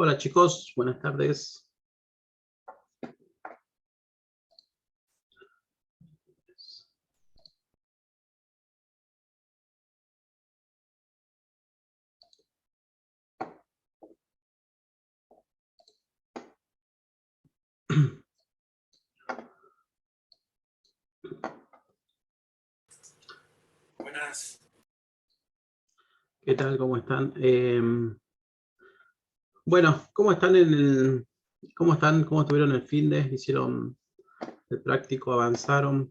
Hola chicos, buenas tardes. Buenas. ¿Qué tal? ¿Cómo están? Bueno, ¿cómo están cómo están? ¿Cómo estuvieron el finde? ¿Hicieron el práctico? ¿Avanzaron?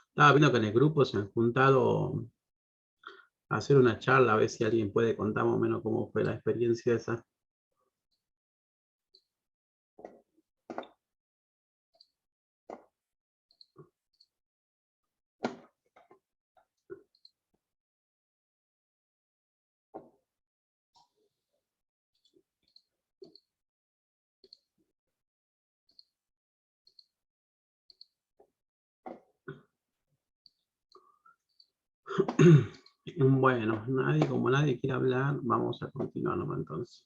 Estaba viendo que en el grupo se han juntado a hacer una charla, a ver si alguien puede contar más o menos cómo fue la experiencia esa. Bueno, como nadie quiere hablar, vamos a continuar nomás entonces.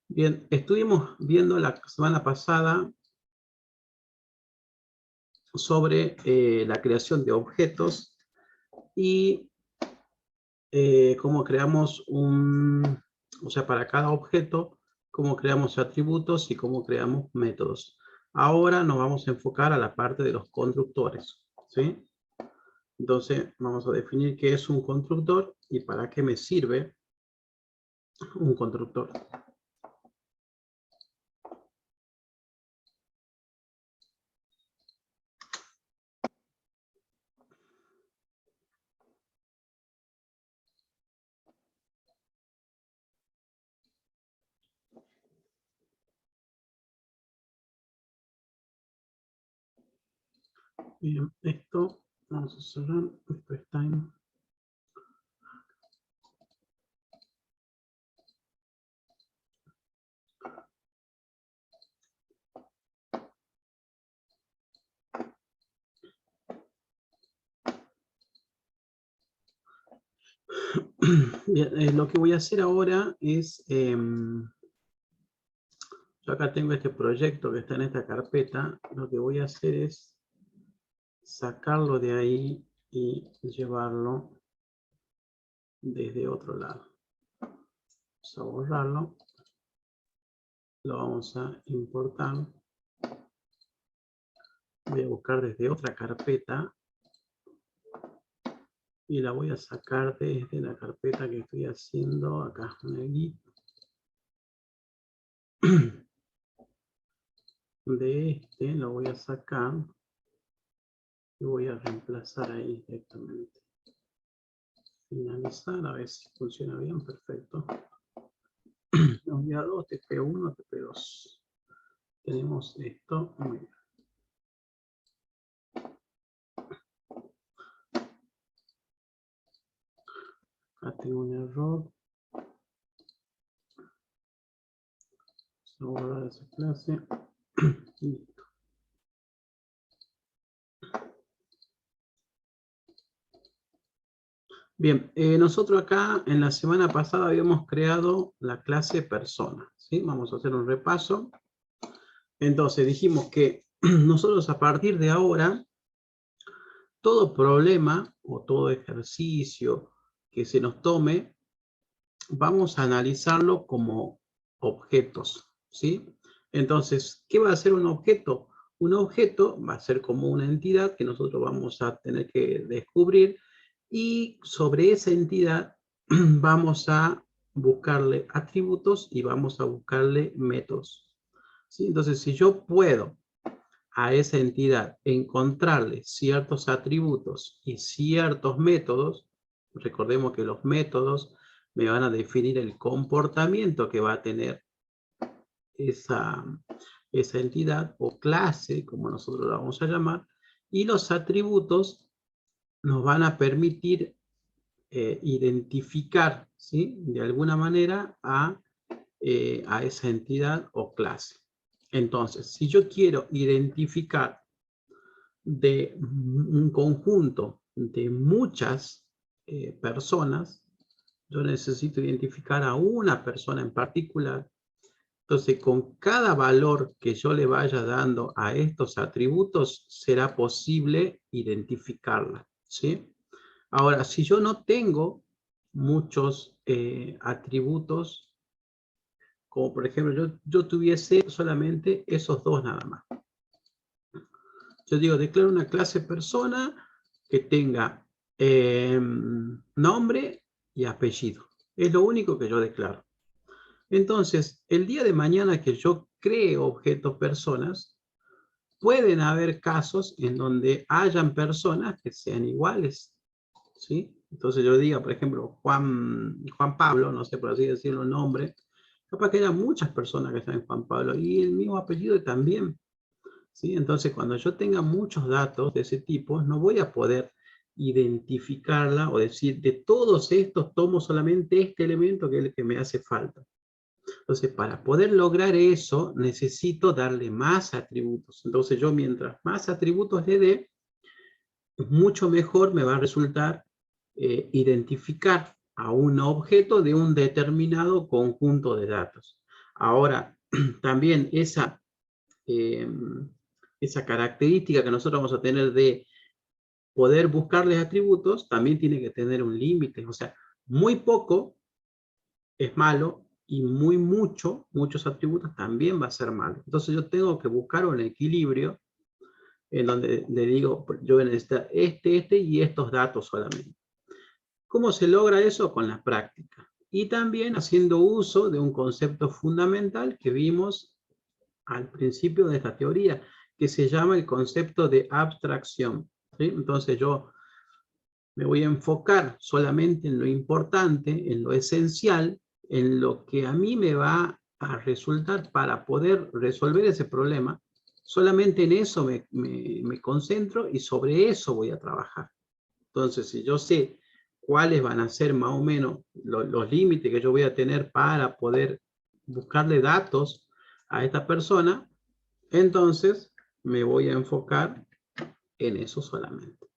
Bien, estuvimos viendo la semana pasada sobre la creación de objetos y cómo creamos o sea, para cada objeto, cómo creamos atributos y cómo creamos métodos. Ahora nos vamos a enfocar a la parte de los constructores, ¿sí? Entonces vamos a definir qué es un constructor y para qué me sirve un constructor. Bien, esto vamos a cerrar, esto está en... Bien, lo que voy a hacer ahora es... yo acá tengo este proyecto que está en esta carpeta. Lo que voy a hacer es sacarlo de ahí y llevarlo desde otro lado. Vamos a borrarlo. Lo vamos a importar. Voy a buscar desde otra carpeta. Y la voy a sacar desde la carpeta que estoy haciendo acá en el Git. De este lo voy a sacar. Y voy a reemplazar ahí directamente. Finalizar, a ver si funciona bien, perfecto. Unidad 2, TP1, TP2. Tenemos esto, muy bien. Acá tengo un error. Vamos a borrar esa clase. Listo. Bien, nosotros acá en la semana pasada habíamos creado la clase persona, ¿sí? Vamos a hacer un repaso. Entonces dijimos que nosotros a partir de ahora, todo problema o todo ejercicio que se nos tome, vamos a analizarlo como objetos, ¿sí? Entonces, ¿qué va a ser un objeto? Un objeto va a ser como una entidad que nosotros vamos a tener que descubrir y sobre esa entidad vamos a buscarle atributos y vamos a buscarle métodos, ¿sí? Entonces, si yo puedo a esa entidad encontrarle ciertos atributos y ciertos métodos, recordemos que los métodos me van a definir el comportamiento que va a tener esa entidad o clase, como nosotros la vamos a llamar, y los atributos nos van a permitir identificar, ¿sí? De alguna manera a esa entidad o clase. Entonces, si yo quiero identificar de un conjunto de muchas personas, yo necesito identificar a una persona en particular. Entonces, con cada valor que yo le vaya dando a estos atributos, será posible identificarla, ¿sí? Ahora, si yo no tengo muchos atributos, como por ejemplo, yo tuviese solamente esos dos nada más. Yo digo, declaro una clase persona que tenga nombre y apellido. Es lo único que yo declaro. Entonces, el día de mañana que yo cree objetos personas, pueden haber casos en donde hayan personas que sean iguales, ¿sí? Entonces yo diga, por ejemplo, Juan Pablo, no sé por así decirlo el nombre, capaz que haya muchas personas que sean Juan Pablo y el mismo apellido también, ¿sí? Entonces cuando yo tenga muchos datos de ese tipo, no voy a poder identificarla o decir, de todos estos tomo solamente este elemento que es el que me hace falta. Entonces, para poder lograr eso, necesito darle más atributos. Entonces, yo mientras más atributos le dé, mucho mejor me va a resultar identificar a un objeto de un determinado conjunto de datos. Ahora, también esa característica que nosotros vamos a tener de poder buscarles atributos, también tiene que tener un límite. O sea, muy poco es malo y muchos atributos también va a ser malo. Entonces yo tengo que buscar un equilibrio en donde le digo, yo voy a necesitar este y estos datos solamente. ¿Cómo se logra eso? Con la práctica. Y también haciendo uso de un concepto fundamental que vimos al principio de esta teoría, que se llama el concepto de abstracción, ¿sí? Entonces yo me voy a enfocar solamente en lo importante, en lo esencial, en lo que a mí me va a resultar para poder resolver ese problema. Solamente en eso me concentro y sobre eso voy a trabajar. Entonces, si yo sé cuáles van a ser más o menos los límites que yo voy a tener para poder buscarle datos a esta persona, entonces me voy a enfocar en eso solamente,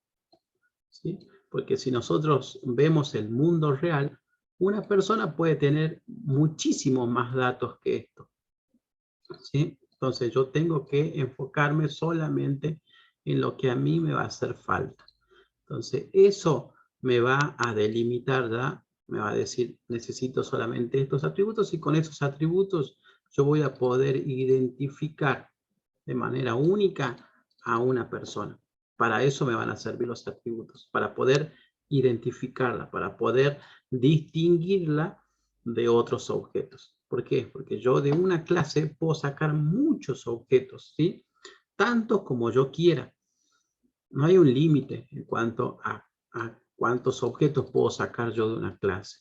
¿sí? Porque si nosotros vemos el mundo real, una persona puede tener muchísimos más datos que esto, ¿sí? Entonces yo tengo que enfocarme solamente en lo que a mí me va a hacer falta. Entonces eso me va a delimitar ya, me va a decir, necesito solamente estos atributos y con esos atributos yo voy a poder identificar de manera única a una persona. Para eso me van a servir los atributos, para poder identificarla, para poder distinguirla de otros objetos. ¿Por qué? Porque yo de una clase puedo sacar muchos objetos, ¿sí? Tantos como yo quiera. No hay un límite en cuanto a cuántos objetos puedo sacar yo de una clase.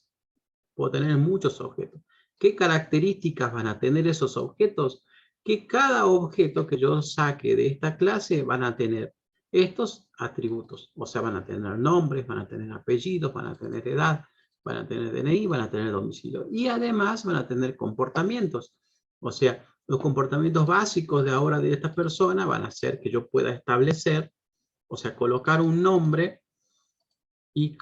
Puedo tener muchos objetos. ¿Qué características van a tener esos objetos? Que cada objeto que yo saque de esta clase van a tener estos atributos. O sea, van a tener nombres, van a tener apellidos, van a tener edad, van a tener DNI, van a tener domicilio. Y además van a tener comportamientos. O sea, los comportamientos básicos de ahora de esta persona van a ser que yo pueda establecer, o sea, colocar un nombre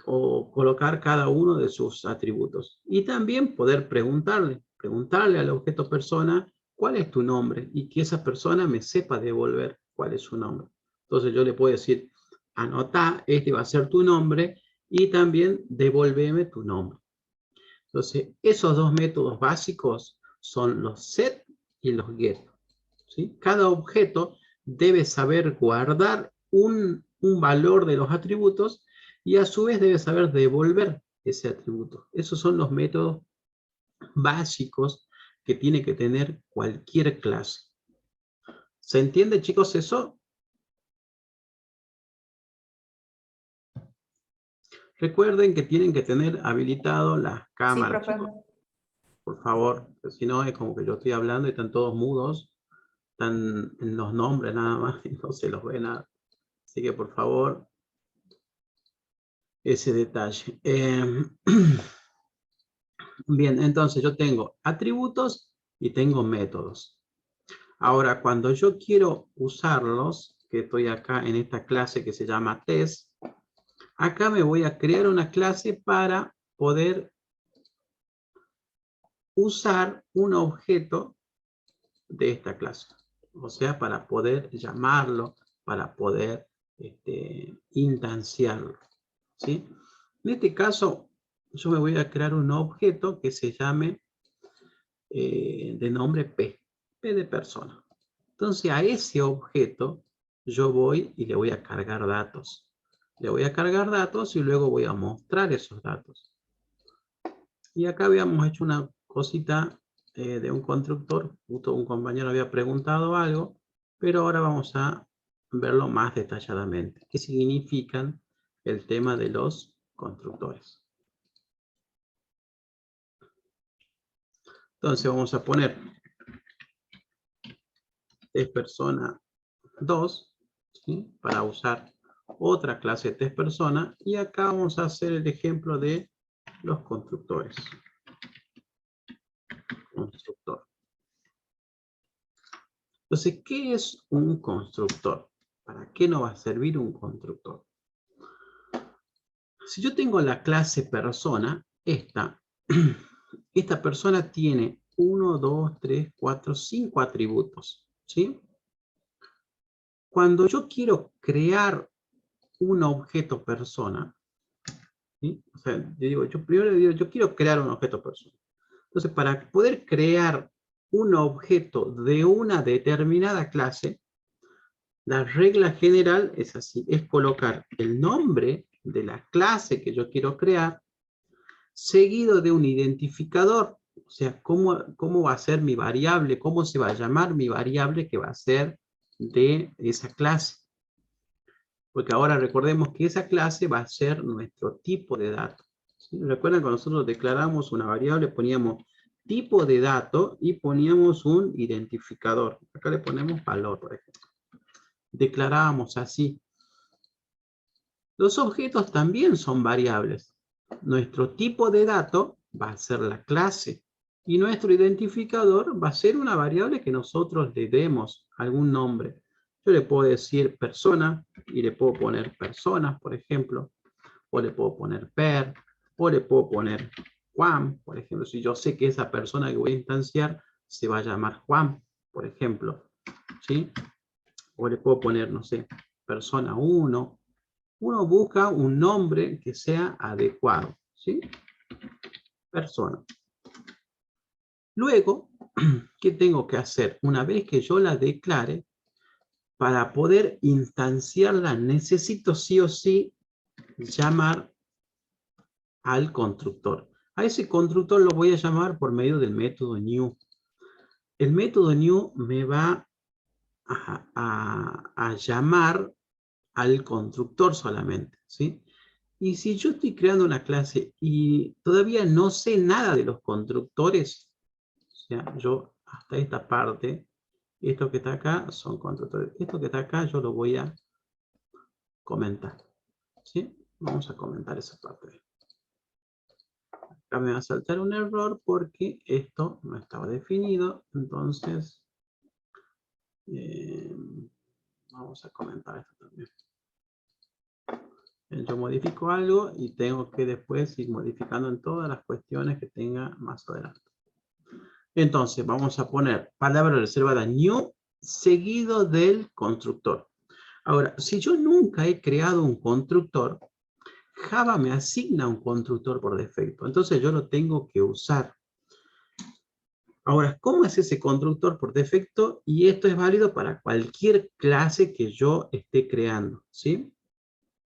o colocar cada uno de sus atributos. Y también poder preguntarle al objeto persona cuál es tu nombre y que esa persona me sepa devolver cuál es su nombre. Entonces yo le puedo decir, anota, este va a ser tu nombre y también devolveme tu nombre. Entonces esos dos métodos básicos son los set y los get, ¿sí? Cada objeto debe saber guardar un valor de los atributos y a su vez debe saber devolver ese atributo. Esos son los métodos básicos que tiene que tener cualquier clase. ¿Se entiende, chicos, eso? Recuerden que tienen que tener habilitado las cámaras, sí, chicos. Por favor, si no es como que yo estoy hablando y están todos mudos, están en los nombres nada más y no se los ve nada. Así que por favor, ese detalle. Bien, entonces yo tengo atributos y tengo métodos. Ahora, cuando yo quiero usarlos, que estoy acá en esta clase que se llama test, acá me voy a crear una clase para poder usar un objeto de esta clase. O sea, para poder llamarlo, para poder instanciarlo, ¿sí? En este caso, yo me voy a crear un objeto que se llame de nombre P de persona. Entonces a ese objeto yo voy y le voy a cargar datos. Le voy a cargar datos y luego voy a mostrar esos datos. Y acá habíamos hecho una cosita de un constructor. Justo un compañero había preguntado algo, pero ahora vamos a verlo más detalladamente. ¿Qué significan el tema de los constructores? Entonces vamos a poner test persona 2, ¿sí? Para usar otra clase de test persona, y acá vamos a hacer el ejemplo de los constructores. Constructor. Entonces, ¿qué es un constructor? ¿Para qué nos va a servir un constructor? Si yo tengo la clase persona, esta persona tiene 1, 2, 3, 4, 5 atributos, ¿sí? Cuando yo quiero crear un objeto persona, ¿sí? O sea, yo primero digo, yo quiero crear un objeto persona. Entonces, para poder crear un objeto de una determinada clase, la regla general es así, es colocar el nombre de la clase que yo quiero crear, seguido de un identificador. O sea, cómo va a ser mi variable, cómo se va a llamar mi variable que va a ser de esa clase. Porque ahora recordemos que esa clase va a ser nuestro tipo de dato. ¿Sí? Recuerden cuando nosotros declaramos una variable, poníamos tipo de dato y poníamos un identificador. Acá le ponemos valor, por ejemplo. Declarábamos así. Los objetos también son variables. Nuestro tipo de dato va a ser la clase y nuestro identificador va a ser una variable que nosotros le demos algún nombre. Yo le puedo decir persona y le puedo poner personas, por ejemplo, o le puedo poner per, o le puedo poner Juan, por ejemplo. Si yo sé que esa persona que voy a instanciar se va a llamar Juan, por ejemplo, ¿sí? O le puedo poner, no sé, persona 1. Uno busca un nombre que sea adecuado, ¿sí? Persona. Luego, ¿qué tengo que hacer? Una vez que yo la declare, para poder instanciarla, necesito sí o sí llamar al constructor. A ese constructor lo voy a llamar por medio del método new. El método new me va a llamar al constructor solamente, ¿sí? Y si yo estoy creando una clase y todavía no sé nada de los constructores, o sea, yo hasta esta parte, esto que está acá son constructores. Esto que está acá yo lo voy a comentar, ¿sí? Vamos a comentar esa parte. Acá me va a saltar un error porque esto no estaba definido, entonces vamos a comentar esto también. Yo modifico algo y tengo que después ir modificando en todas las cuestiones que tenga más adelante. Entonces vamos a poner palabra reservada new seguido del constructor. Ahora, si yo nunca he creado un constructor, Java me asigna un constructor por defecto. Entonces yo lo tengo que usar. Ahora, ¿cómo es ese constructor por defecto? Y esto es válido para cualquier clase que yo esté creando, ¿sí?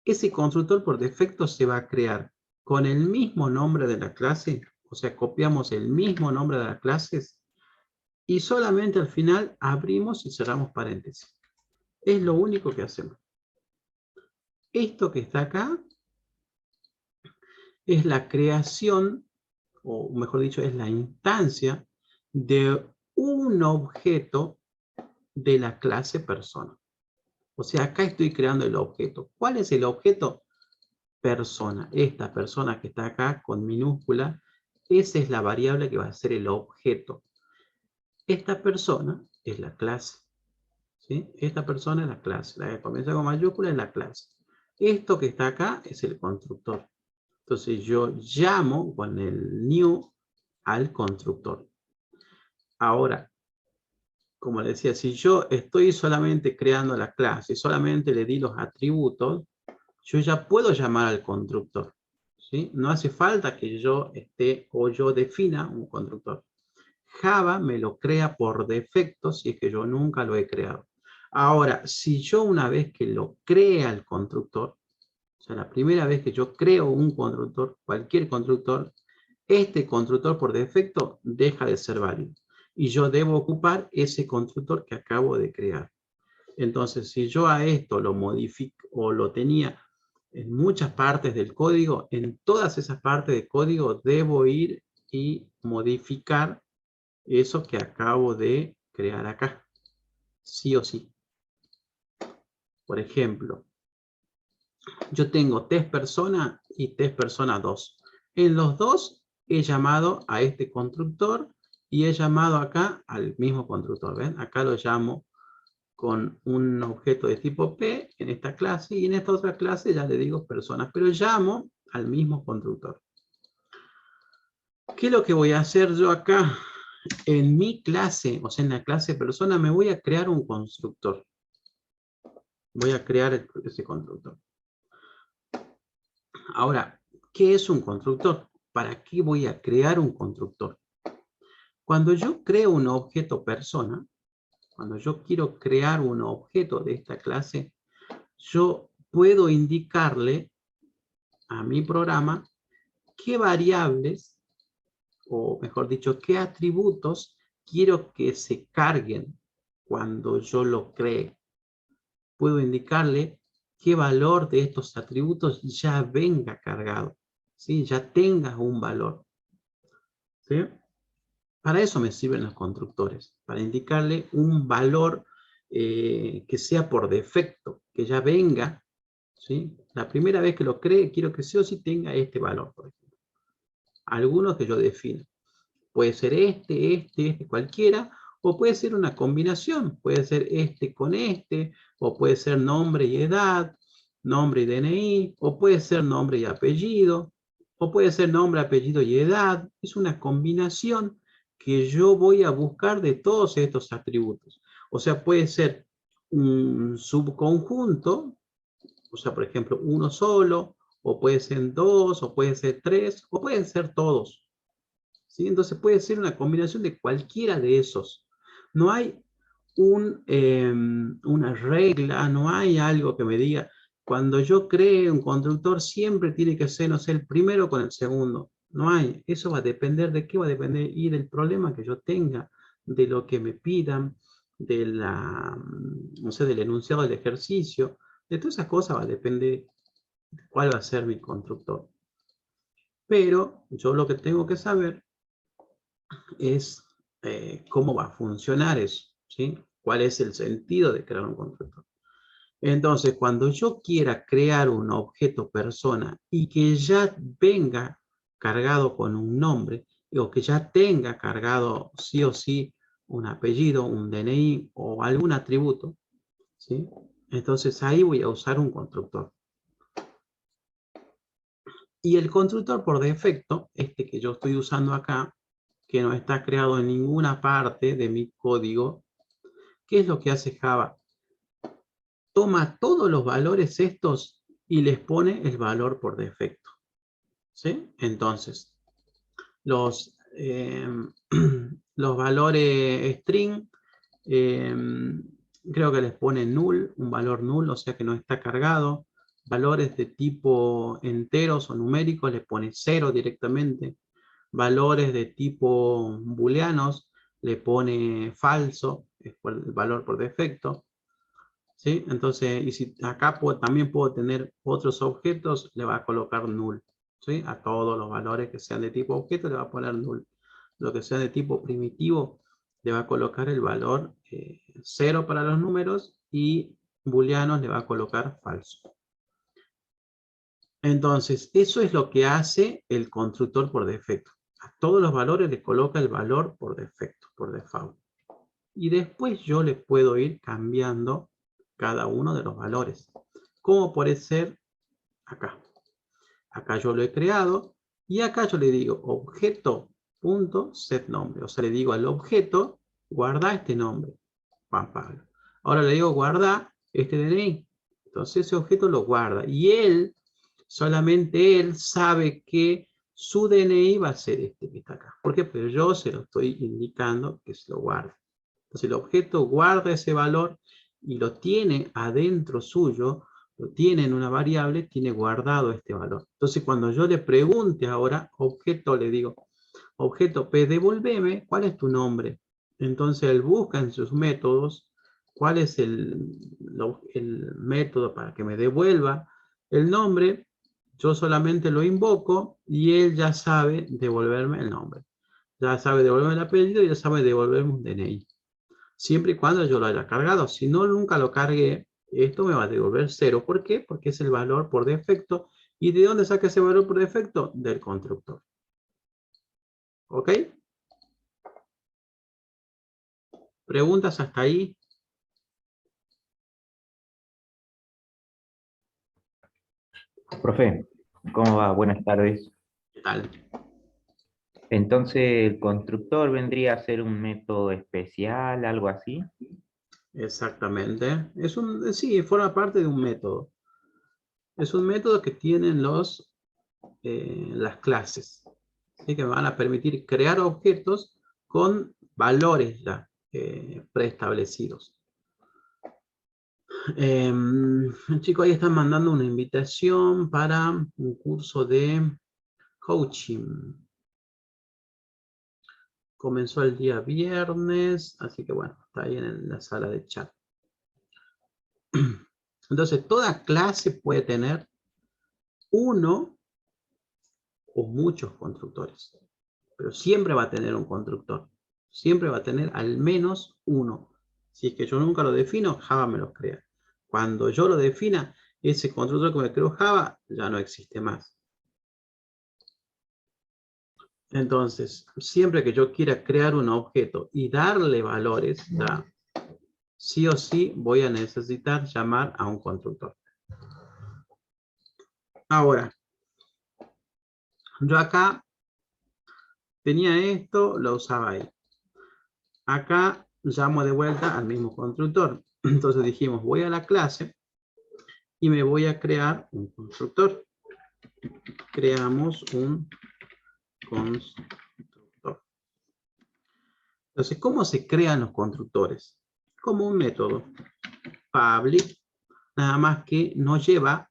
Ese constructor por defecto se va a crear con el mismo nombre de la clase, o sea, copiamos el mismo nombre de las clases y solamente al final abrimos y cerramos paréntesis. Es lo único que hacemos. Esto que está acá es la creación, o mejor dicho, es la instancia de un objeto de la clase persona. O sea, acá estoy creando el objeto. ¿Cuál es el objeto? Persona. Esta persona que está acá con minúscula, esa es la variable que va a ser el objeto. Esta persona es la clase. ¿Sí? Esta persona es la clase. La que comienza con mayúscula es la clase. Esto que está acá es el constructor. Entonces yo llamo con el new al constructor. Ahora, como les decía, si yo estoy solamente creando la clase, solamente le di los atributos, yo ya puedo llamar al constructor, ¿sí? No hace falta que yo esté o yo defina un constructor. Java me lo crea por defecto si es que yo nunca lo he creado. Ahora, si yo una vez que lo crea el constructor, o sea, la primera vez que yo creo un constructor, cualquier constructor, este constructor por defecto deja de ser válido. Y yo debo ocupar ese constructor que acabo de crear. Entonces, si yo a esto lo modifico o lo tenía en muchas partes del código, en todas esas partes del código debo ir y modificar eso que acabo de crear acá. Sí o sí. Por ejemplo, yo tengo test persona y test persona 2. En los dos he llamado a este constructor y he llamado acá al mismo constructor. ¿Ven? Acá lo llamo con un objeto de tipo P en esta clase y en esta otra clase ya le digo personas, pero llamo al mismo constructor. ¿Qué es lo que voy a hacer yo acá? En mi clase, o sea, en la clase persona, me voy a crear un constructor. Voy a crear ese constructor. Ahora, ¿qué es un constructor? ¿Para qué voy a crear un constructor? Cuando yo creo un objeto persona, cuando yo quiero crear un objeto de esta clase, yo puedo indicarle a mi programa qué variables, o mejor dicho, qué atributos quiero que se carguen cuando yo lo cree. Puedo indicarle qué valor de estos atributos ya venga cargado, ¿sí? Ya tenga un valor, ¿sí? Para eso me sirven los constructores, para indicarle un valor que sea por defecto, que ya venga, ¿sí? La primera vez que lo cree, quiero que sí o sí tenga este valor, por ejemplo. Algunos que yo defino. Puede ser este, cualquiera, o puede ser una combinación. Puede ser este con este, o puede ser nombre y edad, nombre y DNI, o puede ser nombre y apellido, o puede ser nombre, apellido y edad. Es una combinación que yo voy a buscar de todos estos atributos. O sea, puede ser un subconjunto, o sea, por ejemplo, uno solo, o puede ser dos, o puede ser tres, o pueden ser todos. ¿Sí? Entonces puede ser una combinación de cualquiera de esos. No hay una regla, no hay algo que me diga, cuando yo cree un constructor siempre tiene que ser, no sé, el primero con el segundo. No hay. Eso va a depender de qué, va a depender y del problema que yo tenga, de lo que me pidan, de la, no sé, del enunciado del ejercicio. De todas esas cosas va a depender cuál va a ser mi constructor. Pero yo lo que tengo que saber es cómo va a funcionar eso, ¿sí? ¿Cuál es el sentido de crear un constructor? Entonces, cuando yo quiera crear un objeto persona y que ya venga cargado con un nombre, o que ya tenga cargado sí o sí un apellido, un DNI o algún atributo, ¿sí? Entonces ahí voy a usar un constructor. Y el constructor por defecto, este que yo estoy usando acá, que no está creado en ninguna parte de mi código, ¿qué es lo que hace Java? Toma todos los valores estos y les pone el valor por defecto, ¿sí? Entonces, los, los valores string, creo que les pone null, un valor null, o sea que no está cargado. Valores de tipo enteros o numéricos les pone 0 directamente. Valores de tipo booleanos le pone falso, es el valor por defecto. ¿Sí? Entonces, y si acá también puedo tener otros objetos, le va a colocar null. ¿Sí? A todos los valores que sean de tipo objeto le va a poner null. Lo que sea de tipo primitivo le va a colocar el valor 0 para los números y booleanos le va a colocar falso. Entonces, eso es lo que hace el constructor por defecto. A todos los valores le coloca el valor por defecto, por default. Y después yo le puedo ir cambiando cada uno de los valores. Como puede ser acá. Acá yo lo he creado y acá yo le digo objeto .setNombre. O sea, le digo al objeto, guarda este nombre, Juan Pablo. Ahora le digo, guarda este DNI. Entonces ese objeto lo guarda. Y él, solamente él, sabe que su DNI va a ser este que está acá. ¿Por qué? Porque yo se lo estoy indicando que se lo guarde. Entonces el objeto guarda ese valor y lo tiene adentro suyo, lo tiene en una variable, tiene guardado este valor. Entonces cuando yo le pregunte ahora, objeto, le digo, objeto P, devolveme, ¿cuál es tu nombre? Entonces él busca en sus métodos cuál es el método para que me devuelva el nombre. Yo solamente lo invoco y él ya sabe devolverme el nombre. Ya sabe devolverme el apellido y ya sabe devolverme un DNI. Siempre y cuando yo lo haya cargado. Si no, nunca lo cargué, esto me va a devolver 0. ¿Por qué? Porque es el valor por defecto. ¿Y de dónde saca ese valor por defecto? Del constructor. ¿Ok? ¿Preguntas hasta ahí? Profe, ¿cómo va? Buenas tardes. ¿Qué tal? Entonces, ¿el constructor vendría a ser un método especial, algo así? Exactamente. Sí, forma parte de un método. Es un método que tienen las clases. ¿Sí? Que me van a permitir crear objetos con valores ya preestablecidos. Chicos, ahí están mandando una invitación para un curso de coaching. Comenzó el día viernes, así que bueno, está ahí en la sala de chat. Entonces, toda clase puede tener uno o muchos constructores, pero siempre va a tener un constructor. Siempre va a tener al menos uno. Si es que yo nunca lo defino, Java me lo crea. Cuando yo lo defina, ese constructor que me creó Java ya no existe más. Entonces, siempre que yo quiera crear un objeto y darle valores, ya, sí o sí voy a necesitar llamar a un constructor. Ahora, yo acá tenía esto, lo usaba ahí. Acá llamo de vuelta al mismo constructor. Entonces dijimos, voy a la clase y me voy a crear un constructor. Creamos un constructor. Entonces, ¿cómo se crean los constructores? Como un método public, nada más que no lleva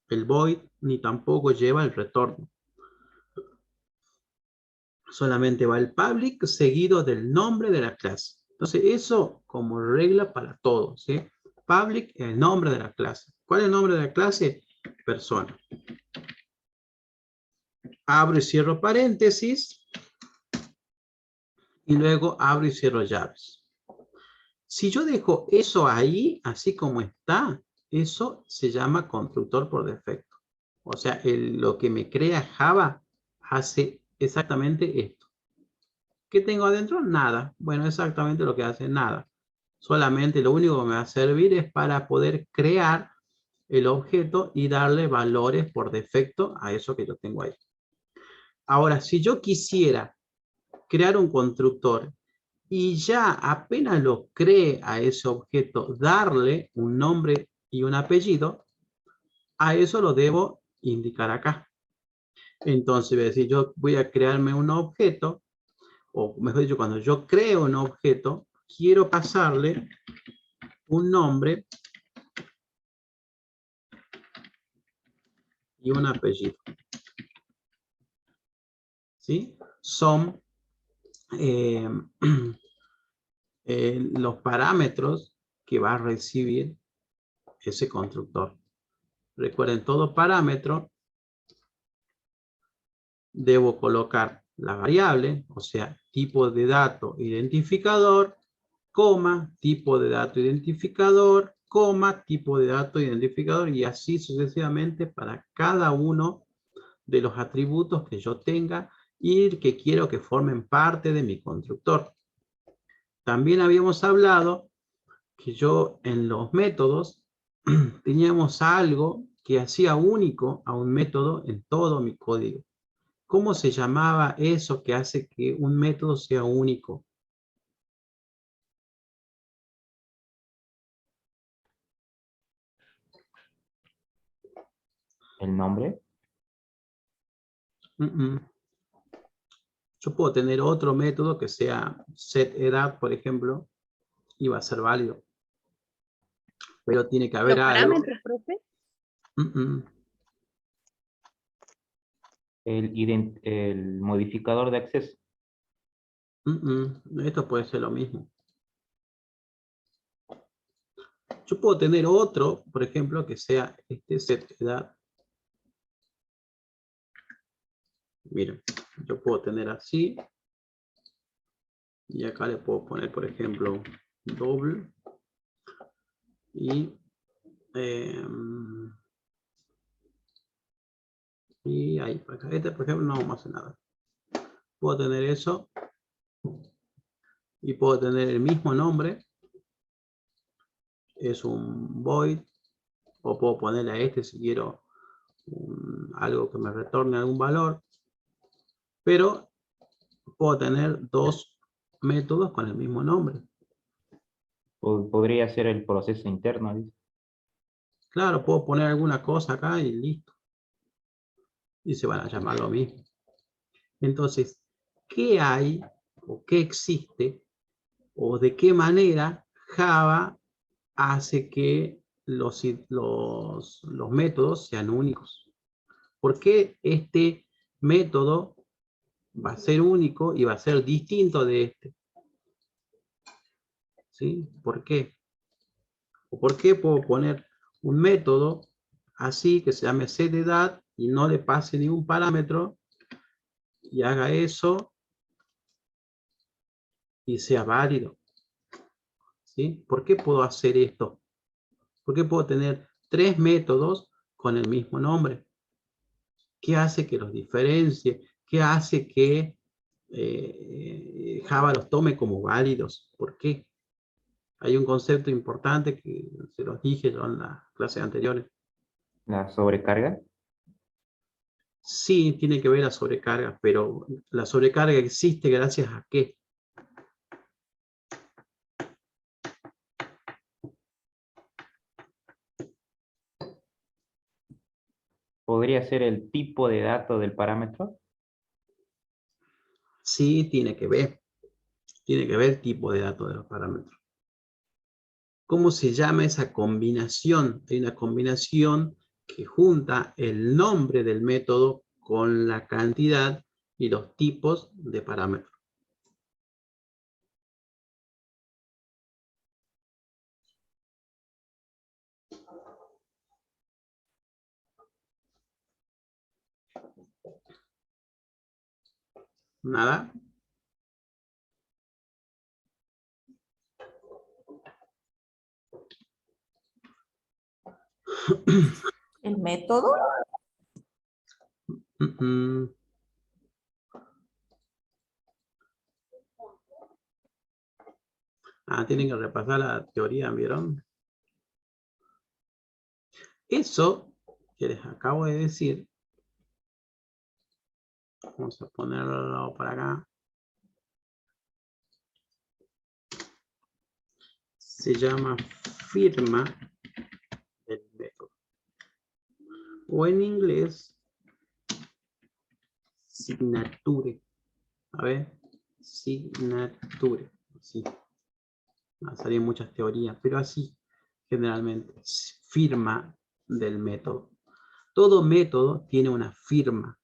el void ni tampoco lleva el retorno. Solamente va el public seguido del nombre de la clase. Entonces, eso como regla para todos, ¿sí? Public es el nombre de la clase. ¿Cuál es el nombre de la clase? Persona. Abro y cierro paréntesis. Y luego abro y cierro llaves. Si yo dejo eso ahí, así como está, eso se llama constructor por defecto. O sea, lo que me crea Java hace exactamente esto. ¿Qué tengo adentro? Nada. Bueno, exactamente lo que hace nada. Solamente lo único que me va a servir es para poder crear el objeto y darle valores por defecto a eso que yo tengo ahí. Ahora, si yo quisiera crear un constructor y ya apenas lo cree a ese objeto, darle un nombre y un apellido, a eso lo debo indicar acá. Entonces, voy a decir, yo voy a crearme un objeto, o mejor dicho, cuando yo creo un objeto, quiero pasarle un nombre y un apellido. ¿Sí? Son los parámetros que va a recibir ese constructor. Recuerden, todo parámetro debo colocar la variable, o sea, tipo de dato identificador, coma, tipo de dato identificador, coma, tipo de dato identificador, y así sucesivamente para cada uno de los atributos que yo tenga y que quiero que formen parte de mi constructor. También habíamos hablado que yo en los métodos teníamos algo que hacía único a un método en todo mi código. ¿Cómo se llamaba eso que hace que un método sea único? ¿El nombre? Yo puedo tener otro método que sea setEdad, por ejemplo, y va a ser válido. Pero tiene que haber ¿Los algo. parámetros, profe? El modificador de acceso. Esto puede ser lo mismo. Yo puedo tener otro, por ejemplo, que sea este setEdad. Miren, yo puedo tener así. Y acá le puedo poner, por ejemplo, doble. Y ahí, acá. Este, por ejemplo, no vamos a hacer nada. Puedo tener eso. Y puedo tener el mismo nombre. Es un void. O puedo ponerle a este si quiero algo que me retorne algún valor. Pero puedo tener dos métodos con el mismo nombre. Podría ser el proceso interno, dice. Claro, puedo poner alguna cosa acá y listo. Y se van a llamar lo mismo. Entonces, ¿qué hay o qué existe o de qué manera Java hace que los métodos sean únicos? ¿Por qué este método va a ser único y va a ser distinto de este? ¿Sí? ¿Por qué? ¿O por qué puedo poner un método así que se llame setEdad y no le pase ningún parámetro y haga eso y sea válido? ¿Sí? ¿Por qué puedo hacer esto? ¿Por qué puedo tener tres métodos con el mismo nombre? ¿Qué hace que los diferencie? ¿Qué hace que Java los tome como válidos? ¿Por qué? Hay un concepto importante que se los dije yo en las clases anteriores. La sobrecarga. Sí, tiene que ver la sobrecarga, pero la sobrecarga existe gracias a qué. ¿Podría ser el tipo de dato del parámetro? Sí, tiene que ver. Tiene que ver el tipo de datos de los parámetros. ¿Cómo se llama esa combinación? Hay una combinación que junta el nombre del método con la cantidad y los tipos de parámetros. ¿Nada? ¿El método? Tienen que repasar la teoría, ¿vieron? Eso que les acabo de decir, vamos a ponerlo para acá, se llama firma del método. O en inglés, signature. A ver, signature. Sí. Salían muchas teorías, pero así, generalmente, firma del método. Todo método tiene una firma,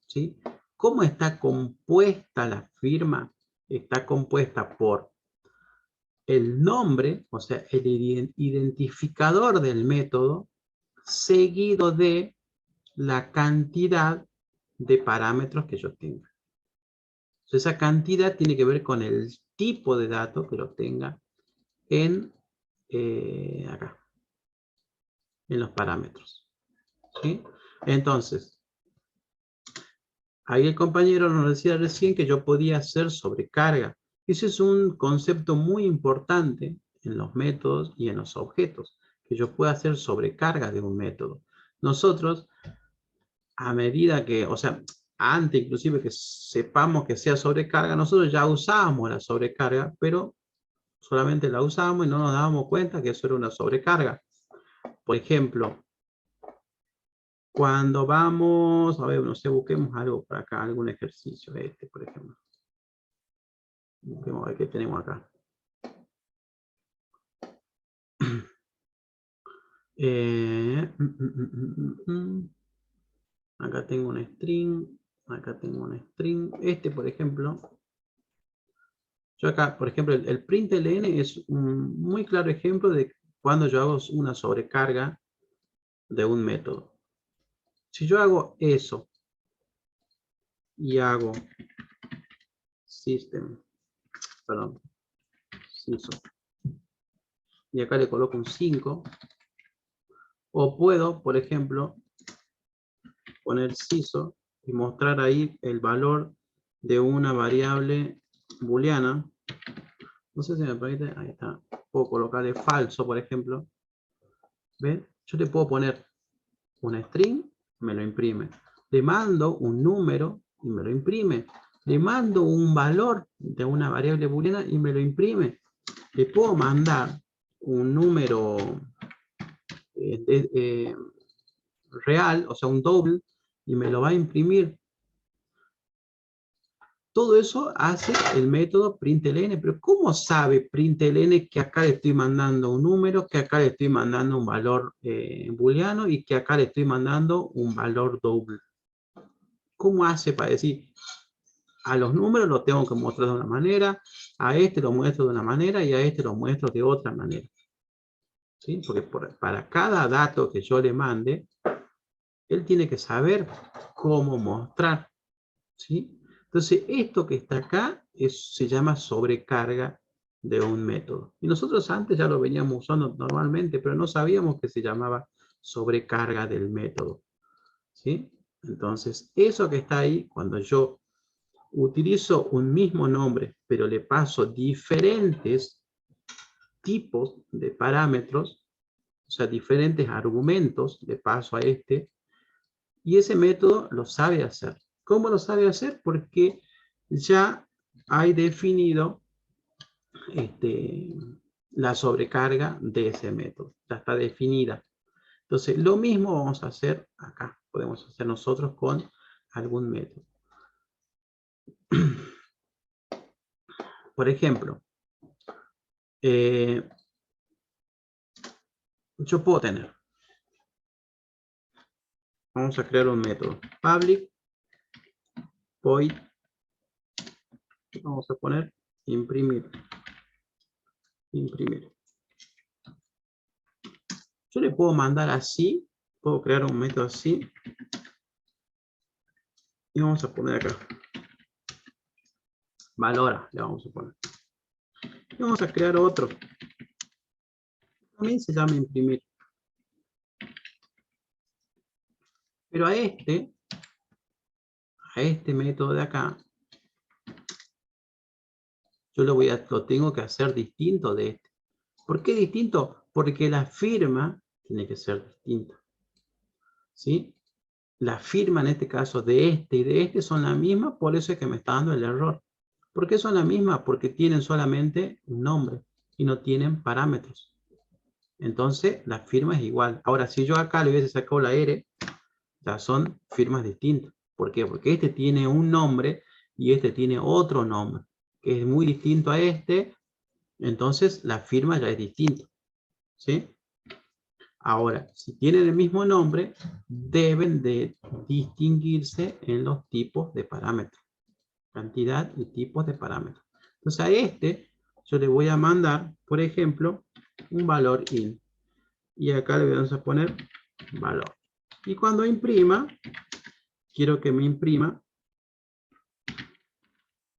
¿sí? ¿Cómo está compuesta la firma? Está compuesta por el nombre, o sea, el identificador del método, seguido de la cantidad de parámetros que yo tenga. Entonces, esa cantidad tiene que ver con el tipo de datos que lo tenga en acá, en los parámetros. ¿Sí? Entonces, ahí el compañero nos decía recién que yo podía hacer sobrecarga. Ese es un concepto muy importante en los métodos y en los objetos, que yo pueda hacer sobrecarga de un método. Nosotros, a medida que, o sea, antes inclusive que sepamos que sea sobrecarga, nosotros ya usábamos la sobrecarga, pero solamente la usábamos y no nos dábamos cuenta que eso era una sobrecarga. Por ejemplo, cuando vamos, a ver, no sé, busquemos algo por acá, algún ejercicio, por ejemplo. Busquemos a ver qué tenemos acá. Acá tengo un string, acá tengo un string. Por ejemplo, yo acá, por ejemplo, el println es un muy claro ejemplo de cuando yo hago una sobrecarga de un método. Si yo hago eso y hago system, perdón, system, y acá le coloco un 5, o puedo, por ejemplo, poner siso y mostrar ahí el valor de una variable booleana. No sé si me permite, ahí está. Puedo colocarle falso, por ejemplo. ¿Ven? Yo le puedo poner un string, me lo imprime. Le mando un número y me lo imprime. Le mando un valor de una variable booleana y me lo imprime. Le puedo mandar un número real, o sea, un doble, y me lo va a imprimir. Todo eso hace el método println, pero ¿cómo sabe println que acá le estoy mandando un número, que acá le estoy mandando un valor booleano y que acá le estoy mandando un valor doble? ¿Cómo hace para decir, a los números los tengo que mostrar de una manera, a este lo muestro de una manera y a este lo muestro de otra manera? ¿Sí? Porque para cada dato que yo le mande, él tiene que saber cómo mostrar. ¿Sí? Entonces, esto que está acá se llama sobrecarga de un método. Y nosotros antes ya lo veníamos usando normalmente, pero no sabíamos que se llamaba sobrecarga del método. ¿Sí? Entonces, eso que está ahí, cuando yo utilizo un mismo nombre, pero le paso diferentes tipos de parámetros, o sea, diferentes argumentos le paso a y ese método lo sabe hacer. ¿Cómo lo sabe hacer? Porque ya hay definido la sobrecarga de ese método. Ya está definida. Entonces, lo mismo vamos a hacer acá. Podemos hacer nosotros con algún método. Por ejemplo, yo puedo tener. Vamos a crear un método. Public void. Vamos a poner imprimir. Imprimir. Yo le puedo mandar así. Puedo crear un método así. Y vamos a poner acá. Valora, le vamos a poner. Y vamos a crear otro. También se llama imprimir. Pero a este método de acá, yo lo tengo que hacer distinto de este. ¿Por qué distinto? Porque la firma tiene que ser distinta. ¿Sí? La firma en este caso de este y de este son la misma, por eso es que me está dando el error. ¿Por qué son la misma? Porque tienen solamente un nombre y no tienen parámetros. Entonces la firma es igual. Ahora, si yo acá le hubiese sacado la R, ya son firmas distintas. ¿Por qué? Porque este tiene un nombre y este tiene otro nombre, que es muy distinto a este, entonces la firma ya es distinta. ¿Sí? Ahora, si tienen el mismo nombre, deben de distinguirse en los tipos de parámetros. Cantidad y tipos de parámetros. Entonces a este yo le voy a mandar, por ejemplo, un valor int. Y acá le vamos a poner valor. Y cuando imprima, quiero que me imprima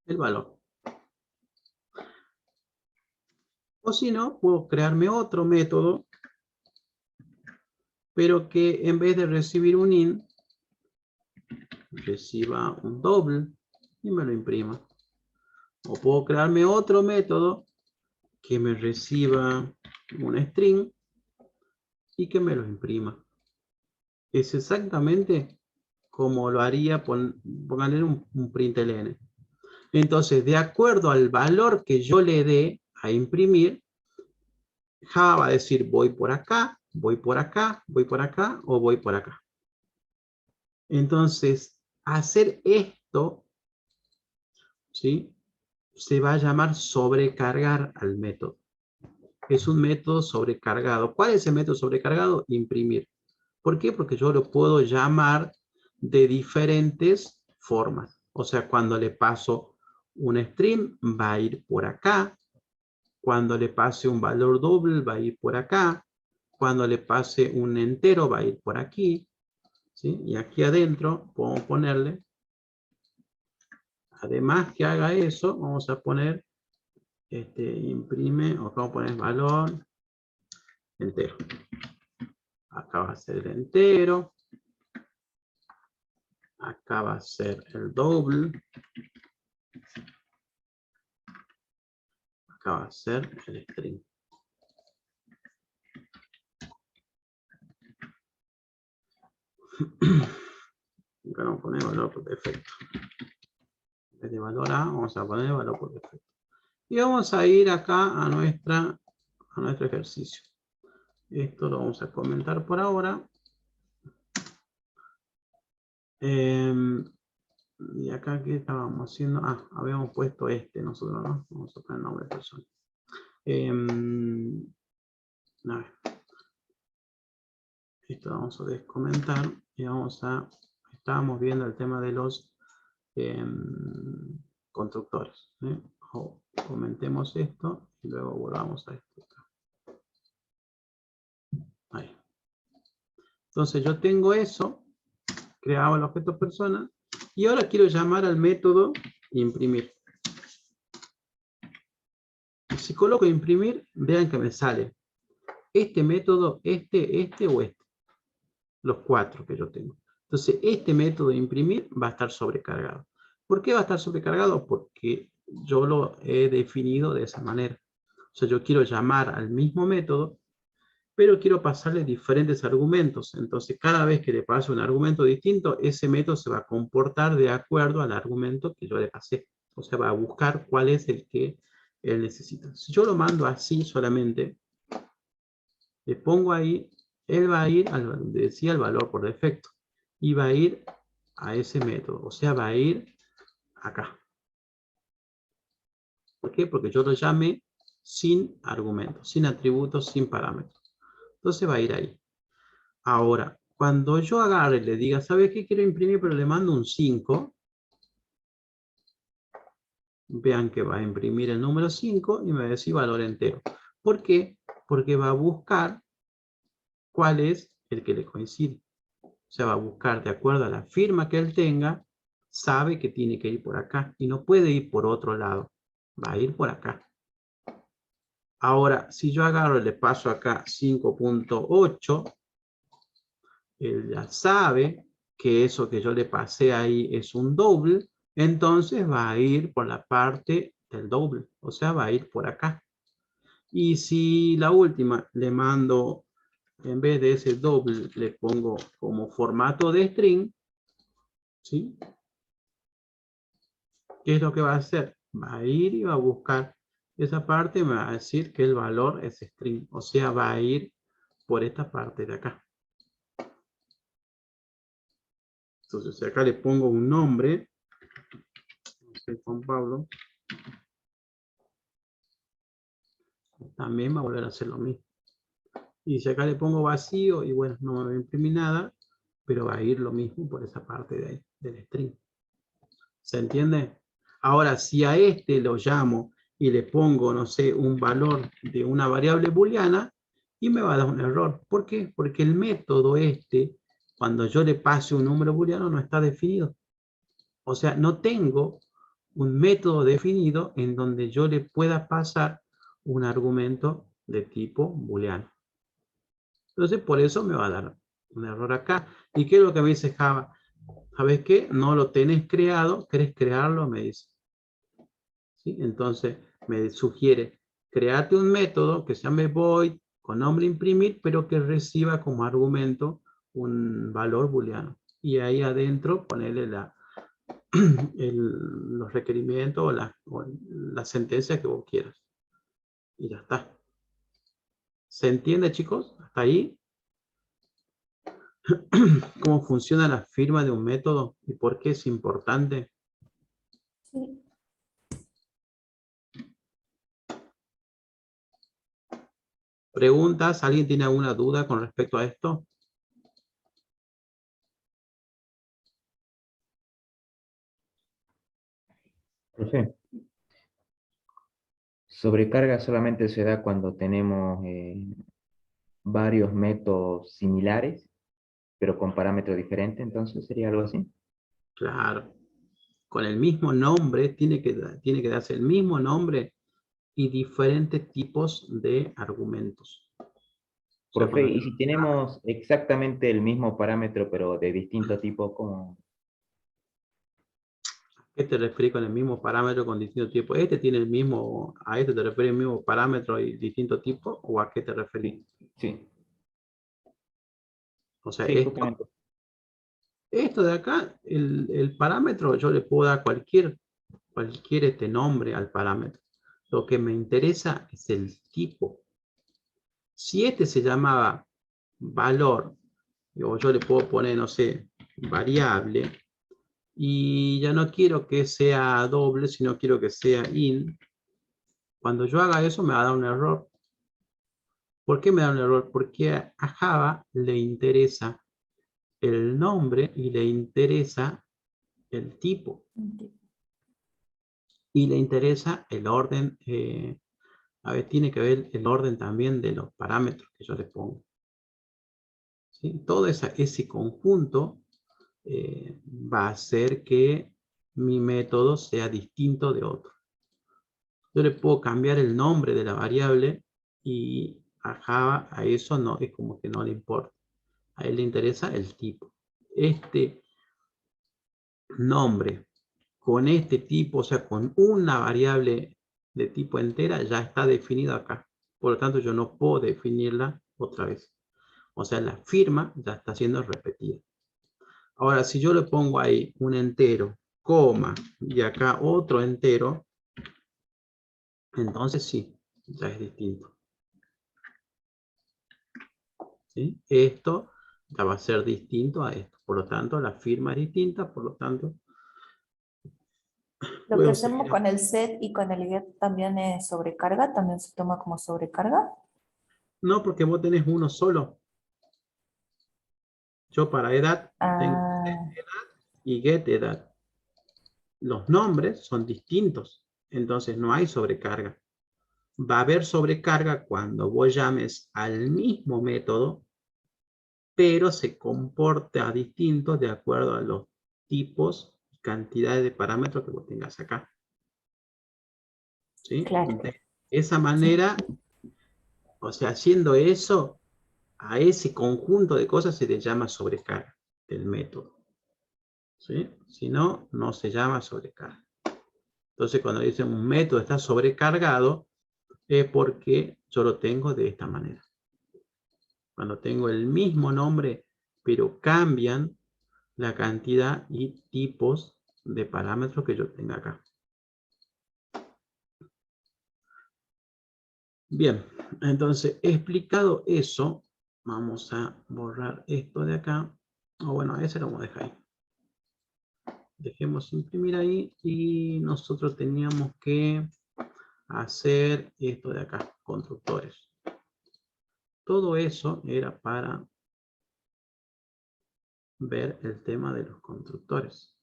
el valor. O si no, puedo crearme otro método, pero que en vez de recibir un int, reciba un doble y me lo imprima. O puedo crearme otro método que me reciba un string y que me lo imprima. Es exactamente como lo haría, pónganle un println. Entonces, de acuerdo al valor que yo le dé a imprimir, Java va a decir voy por acá, voy por acá, voy por acá o voy por acá. Entonces, hacer esto, ¿sí?, se va a llamar sobrecargar al método. Es un método sobrecargado. ¿Cuál es el método sobrecargado? Imprimir. ¿Por qué? Porque yo lo puedo llamar de diferentes formas. O sea, cuando le paso un string, va a ir por acá. Cuando le pase un valor doble, va a ir por acá. Cuando le pase un entero, va a ir por aquí. ¿Sí? Y aquí adentro, podemos ponerle, además que haga eso, vamos a poner, imprime, o vamos a poner valor entero. Acá va a ser el entero. Acá va a ser el doble. Acá va a ser el string. Acá vamos a poner valor por defecto. En vez de valor A, vamos a poner valor por defecto. Y vamos a ir acá a nuestro ejercicio. Esto lo vamos a comentar por ahora. Y acá, ¿qué estábamos haciendo? Ah, habíamos puesto nosotros, ¿no? Vamos a poner el nombre de persona. A ver. Esto vamos a descomentar y estábamos viendo el tema de los constructores. Comentemos esto y luego volvamos a esto. Ahí. Entonces yo tengo eso, creaba el objeto persona, y ahora quiero llamar al método imprimir. Y si coloco imprimir, vean que me sale este método, este o este. Los 4 que yo tengo. Entonces, este método de imprimir va a estar sobrecargado. ¿Por qué va a estar sobrecargado? Porque yo lo he definido de esa manera. O sea, yo quiero llamar al mismo método, pero quiero pasarle diferentes argumentos. Entonces, cada vez que le paso un argumento distinto, ese método se va a comportar de acuerdo al argumento que yo le pasé. O sea, va a buscar cuál es el que él necesita. Si yo lo mando así solamente, le pongo ahí, él va a ir, decía, el valor por defecto. Y va a ir a ese método. O sea, va a ir acá. ¿Por qué? Porque yo lo llamé sin argumentos, sin atributos, sin parámetros. Entonces va a ir ahí. Ahora, cuando yo agarre y le diga, ¿sabe qué? Quiero imprimir, pero le mando un 5. Vean que va a imprimir el número 5 y me va a decir valor entero. ¿Por qué? Porque va a buscar cuál es el que le coincide. O sea, va a buscar de acuerdo a la firma que él tenga, sabe que tiene que ir por acá y no puede ir por otro lado. Va a ir por acá. Ahora, si yo agarro y le paso acá 5.8, él ya sabe que eso que yo le pasé ahí es un doble, entonces va a ir por la parte del doble, o sea, va a ir por acá. Y si la última le mando, en vez de ese doble, le pongo como formato de string, ¿sí? ¿Qué es lo que va a hacer? Va a ir y va a buscar esa parte y me va a decir que el valor es string, o sea, va a ir por esta parte de acá. Entonces, si acá le pongo un nombre, Juan Pablo, también va a volver a hacer lo mismo. Y si acá le pongo vacío, y bueno, no me va a imprimir nada, pero va a ir lo mismo por esa parte de ahí, del string. ¿Se entiende? Ahora, si a este lo llamo y le pongo, no sé, un valor de una variable booleana, y me va a dar un error. ¿Por qué? Porque el método cuando yo le pase un número booleano, no está definido. O sea, no tengo un método definido en donde yo le pueda pasar un argumento de tipo booleano. Entonces, por eso me va a dar un error acá. ¿Y qué es lo que me dice Java? ¿Sabes qué? No lo tenés creado, ¿querés crearlo? Me dice. ¿Sí? Entonces, me sugiere, créate un método que se llame void, con nombre imprimir, pero que reciba como argumento un valor booleano. y ahí adentro ponerle los requerimientos o la sentencia que vos quieras. Y ya está. ¿Se entiende, chicos? ¿Hasta ahí? ¿Cómo funciona la firma de un método y por qué es importante? Sí. ¿Preguntas? ¿Alguien tiene alguna duda con respecto a esto? Profe, sobrecarga solamente se da cuando tenemos varios métodos similares, pero con parámetros diferentes, entonces sería algo así. Claro. Con el mismo nombre, tiene que darse el mismo nombre y diferentes tipos de argumentos. O sea, Profe, cuando y si tenemos exactamente el mismo parámetro, pero de distinto tipo, ¿cómo? ¿qué te refieres con el mismo parámetro con distinto tipo? ¿Este tiene el mismo, a este te refieres el mismo parámetro y distinto tipo? ¿O a qué te referís? Sí, O sea, sí, justamente. esto de acá, el parámetro, yo le puedo dar cualquier nombre al parámetro. Lo que me interesa es el tipo. Si este se llamaba valor, o yo le puedo poner, no sé, variable, y ya no quiero que sea doble, sino quiero que sea int. Cuando yo haga eso me va a dar un error. ¿Por qué me da un error? Porque a Java le interesa el nombre y le interesa el tipo. Y le interesa el orden. A ver, tiene que ver el orden también de los parámetros que yo le pongo. ¿Sí? Todo ese conjunto va a hacer que mi método sea distinto de otro. Yo le puedo cambiar el nombre de la variable y a Java a eso no, es como que no le importa. A él le interesa el tipo. Este nombre con este tipo, o sea, con una variable de tipo entera, ya está definido acá. Por lo tanto, yo no puedo definirla otra vez. O sea, la firma ya está siendo repetida. Ahora, si yo le pongo ahí un entero, coma, y acá otro entero, entonces sí, ya es distinto. ¿Sí? Esto ya va a ser distinto a esto. Por lo tanto, la firma es distinta, por lo tanto, Lo que puedo hacemos seguir. con el set y con el get también es sobrecarga, también se toma como sobrecarga. No, porque vos tenés uno solo. Yo para edad tengo set Ah, y get edad. Los nombres son distintos, entonces no hay sobrecarga. Va a haber sobrecarga cuando vos llames al mismo método, pero se comporta distinto de acuerdo a los tipos y cantidades de parámetros que vos tengas acá. ¿Sí? claro. De esa Sí. manera, o sea, haciendo eso, a ese conjunto de cosas se le llama sobrecarga del método. ¿Sí? Si no, no se llama sobrecarga. Entonces, cuando dicen un método está sobrecargado, es porque yo lo tengo de esta manera. Cuando tengo el mismo nombre, pero cambian la cantidad y tipos de parámetros que yo tenga acá. Bien, entonces explicado eso, vamos a borrar esto de acá. O bueno, ese lo vamos a dejar ahí. Dejemos imprimir ahí y nosotros teníamos que hacer esto de acá, constructores. Todo eso era para ver el tema de los constructores.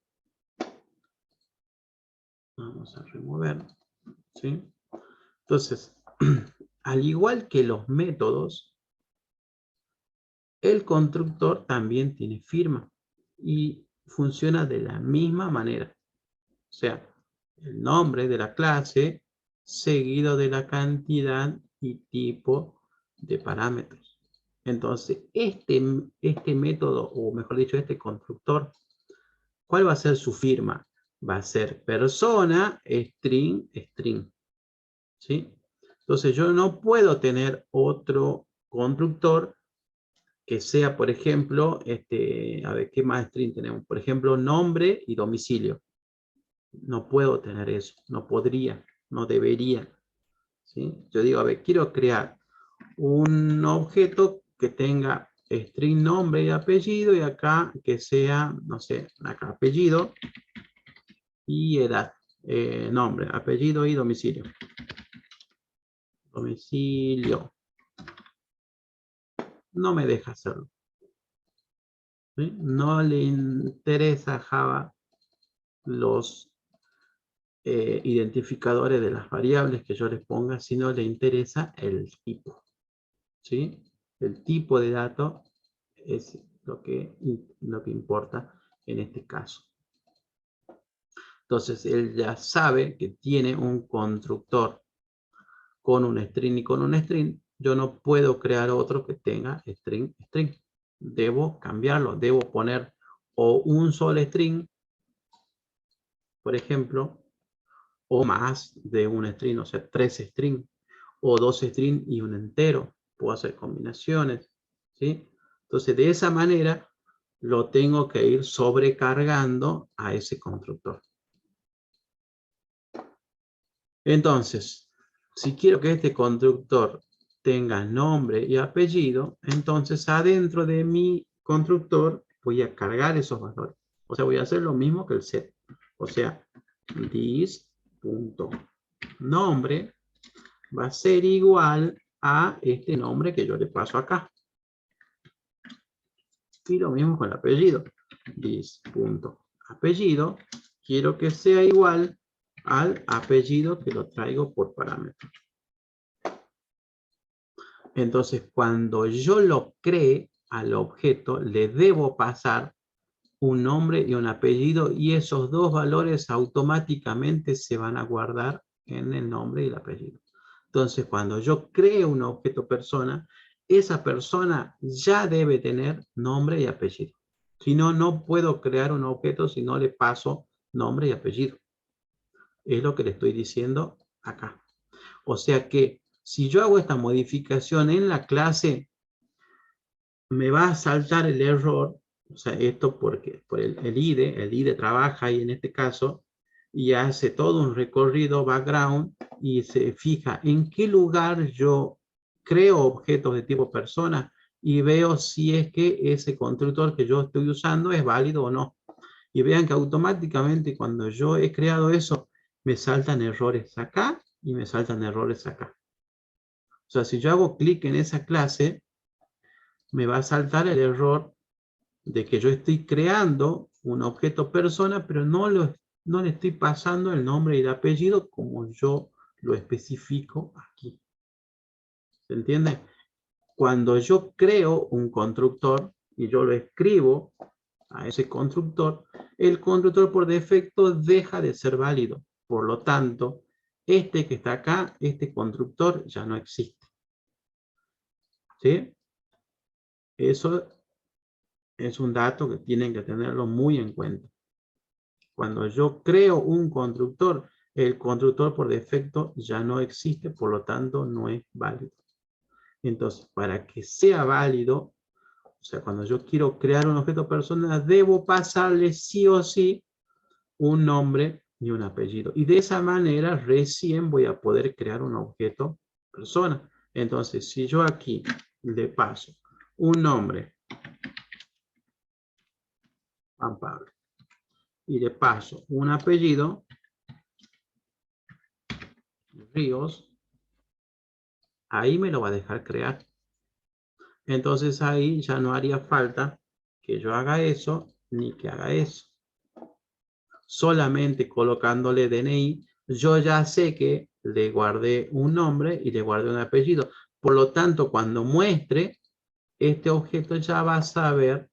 Vamos a remover, ¿sí? Entonces, al igual que los métodos, el constructor también tiene firma y funciona de la misma manera. O sea, el nombre de la clase seguido de la cantidad y tipo de parámetros. Entonces, este método, o mejor dicho, este constructor, ¿cuál va a ser su firma? Va a ser persona, string, string. ¿Sí? Entonces, yo no puedo tener otro constructor que sea, por ejemplo, a ver, ¿qué más string tenemos? Por ejemplo, nombre y domicilio. No puedo tener eso, no podría, no debería. ¿Sí? Yo digo, a ver, quiero crear un objeto que tenga string nombre y apellido, y acá que sea, no sé, acá apellido y edad. Nombre, apellido y domicilio. Domicilio. No me deja hacerlo. ¿Sí? No le interesa a Java los identificadores de las variables que yo les ponga, sino le interesa el tipo. ¿Sí? El tipo de dato es lo que importa en este caso. Entonces, él ya sabe que tiene un constructor con un string y con un string. Yo no puedo crear otro que tenga string, string. Debo cambiarlo, debo poner o un solo string, por ejemplo, o más de un string, o sea, 3 strings, o 2 strings y un entero. Puedo hacer combinaciones, ¿sí? Entonces, de esa manera, lo tengo que ir sobrecargando a ese constructor. Entonces, si quiero que este constructor tenga nombre y apellido, entonces adentro de mi constructor voy a cargar esos valores. O sea, voy a hacer lo mismo que el set. O sea, this.nombre va a ser igual a este nombre que yo le paso acá. Y lo mismo con el apellido. This.apellido quiero que sea igual al apellido que lo traigo por parámetro. Entonces, cuando yo lo cree al objeto, le debo pasar un nombre y un apellido, y esos dos valores automáticamente se van a guardar en el nombre y el apellido. Entonces, cuando yo creo un objeto persona, esa persona ya debe tener nombre y apellido. Si no, no puedo crear un objeto si no le paso nombre y apellido. Es lo que le estoy diciendo acá. O sea que si yo hago esta modificación en la clase, me va a saltar el error. O sea, esto porque por el IDE trabaja ahí en este caso y hace todo un recorrido background y se fija en qué lugar yo creo objetos de tipo persona y veo si es que ese constructor que yo estoy usando es válido o no. Y vean que automáticamente cuando yo he creado eso, me saltan errores acá y me saltan errores acá. O sea, si yo hago clic en esa clase, me va a saltar el error de que yo estoy creando un objeto persona, pero no le estoy pasando el nombre y el apellido como yo lo especifico aquí. ¿Se entiende? Cuando yo creo un constructor y yo lo escribo a ese constructor, el constructor por defecto deja de ser válido. Por lo tanto, este que está acá, este constructor ya no existe. ¿Sí? Eso es un dato que tienen que tenerlo muy en cuenta. Cuando yo creo un constructor, el constructor por defecto ya no existe, por lo tanto no es válido. Entonces, para que sea válido, o sea, cuando yo quiero crear un objeto persona, debo pasarle sí o sí un nombre y un apellido. Y de esa manera recién voy a poder crear un objeto persona. Entonces, si yo aquí le paso un nombre, Juan Pablo, y le paso un apellido, Ríos, ahí me lo va a dejar crear. Entonces ahí ya no haría falta que yo haga eso, ni que haga eso. Solamente colocándole DNI, yo ya sé que le guardé un nombre y le guardé un apellido. Por lo tanto, cuando muestre, este objeto ya va a saber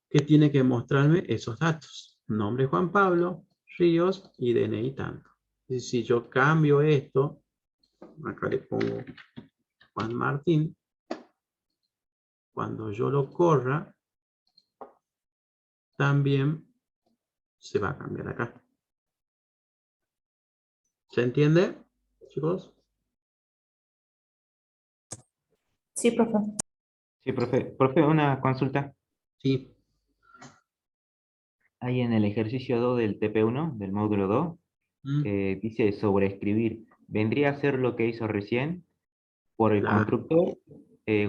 que tiene que mostrarme esos datos. Nombre Juan Pablo, Ríos y DNI tanto. Y si yo cambio esto, acá le pongo Juan Martín, cuando yo lo corra, también se va a cambiar acá. ¿Se entiende, chicos? Sí, profe. Sí, profe. Profe, una consulta. Sí. Ahí en el ejercicio 2 del TP1, del módulo 2, Mm, dice sobreescribir. ¿Vendría a ser lo que hizo recién? Por el claro. constructor,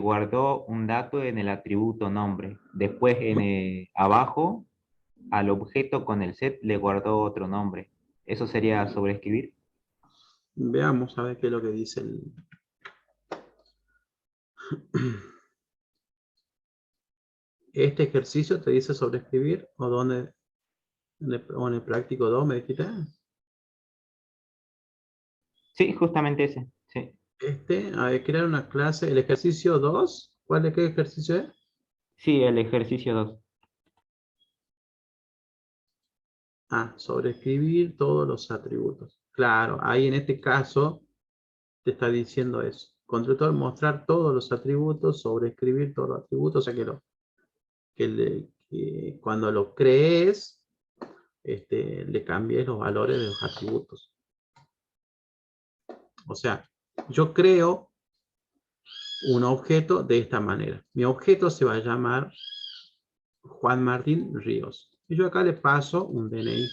guardó un dato en el atributo nombre. Después, abajo, al objeto con el set le guardó otro nombre. ¿Eso sería sobreescribir? Veamos a ver qué es lo que dice el... ¿Este ejercicio te dice sobreescribir? ¿O dónde? ¿O en el práctico 2 me dijiste? Sí, justamente ese. Sí, A ver, crear una clase, el ejercicio 2, ¿cuál de qué ejercicio es? sí, el ejercicio 2. Ah, sobreescribir todos los atributos. Claro, ahí en este caso te está diciendo eso. Constructor, mostrar todos los atributos, sobreescribir todos los atributos, o sea que cuando lo crees, le cambies los valores de los atributos. O sea, yo creo un objeto de esta manera. Mi objeto se va a llamar Juan Martín Ríos. Y yo acá le paso un DNI.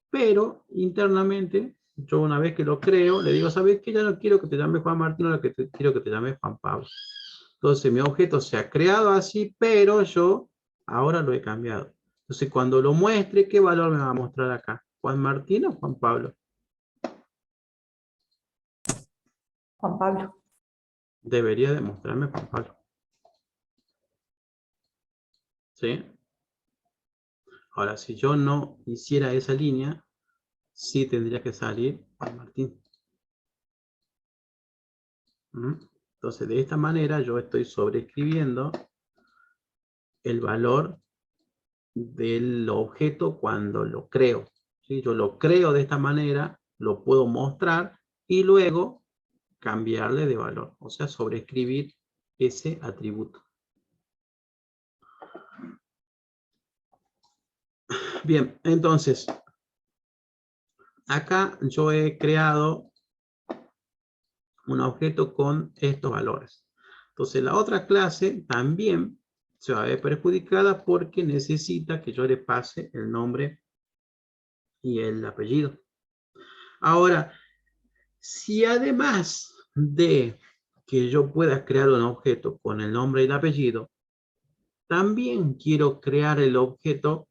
Pero internamente, yo una vez que lo creo, le digo, ¿sabes qué? Ya no quiero que te llames Juan Martín, ahora quiero que te llames Juan Pablo. Entonces mi objeto se ha creado así, pero yo ahora lo he cambiado. Entonces cuando lo muestre, ¿qué valor me va a mostrar acá? ¿Juan Martín o Juan Pablo? Juan Pablo. Debería demostrarme Juan Pablo. ¿Sí? Ahora, si yo no hiciera esa línea, sí tendría que salir Juan Martín. Entonces, de esta manera yo estoy sobreescribiendo el valor del objeto cuando lo creo. ¿Sí? Yo lo creo de esta manera, lo puedo mostrar y luego cambiarle de valor. O sea, sobreescribir ese atributo. Bien, entonces, acá yo he creado un objeto con estos valores. Entonces, la otra clase también se va a ver perjudicada porque necesita que yo le pase el nombre y el apellido. Ahora, si además de que yo pueda crear un objeto con el nombre y el apellido, también quiero crear el objeto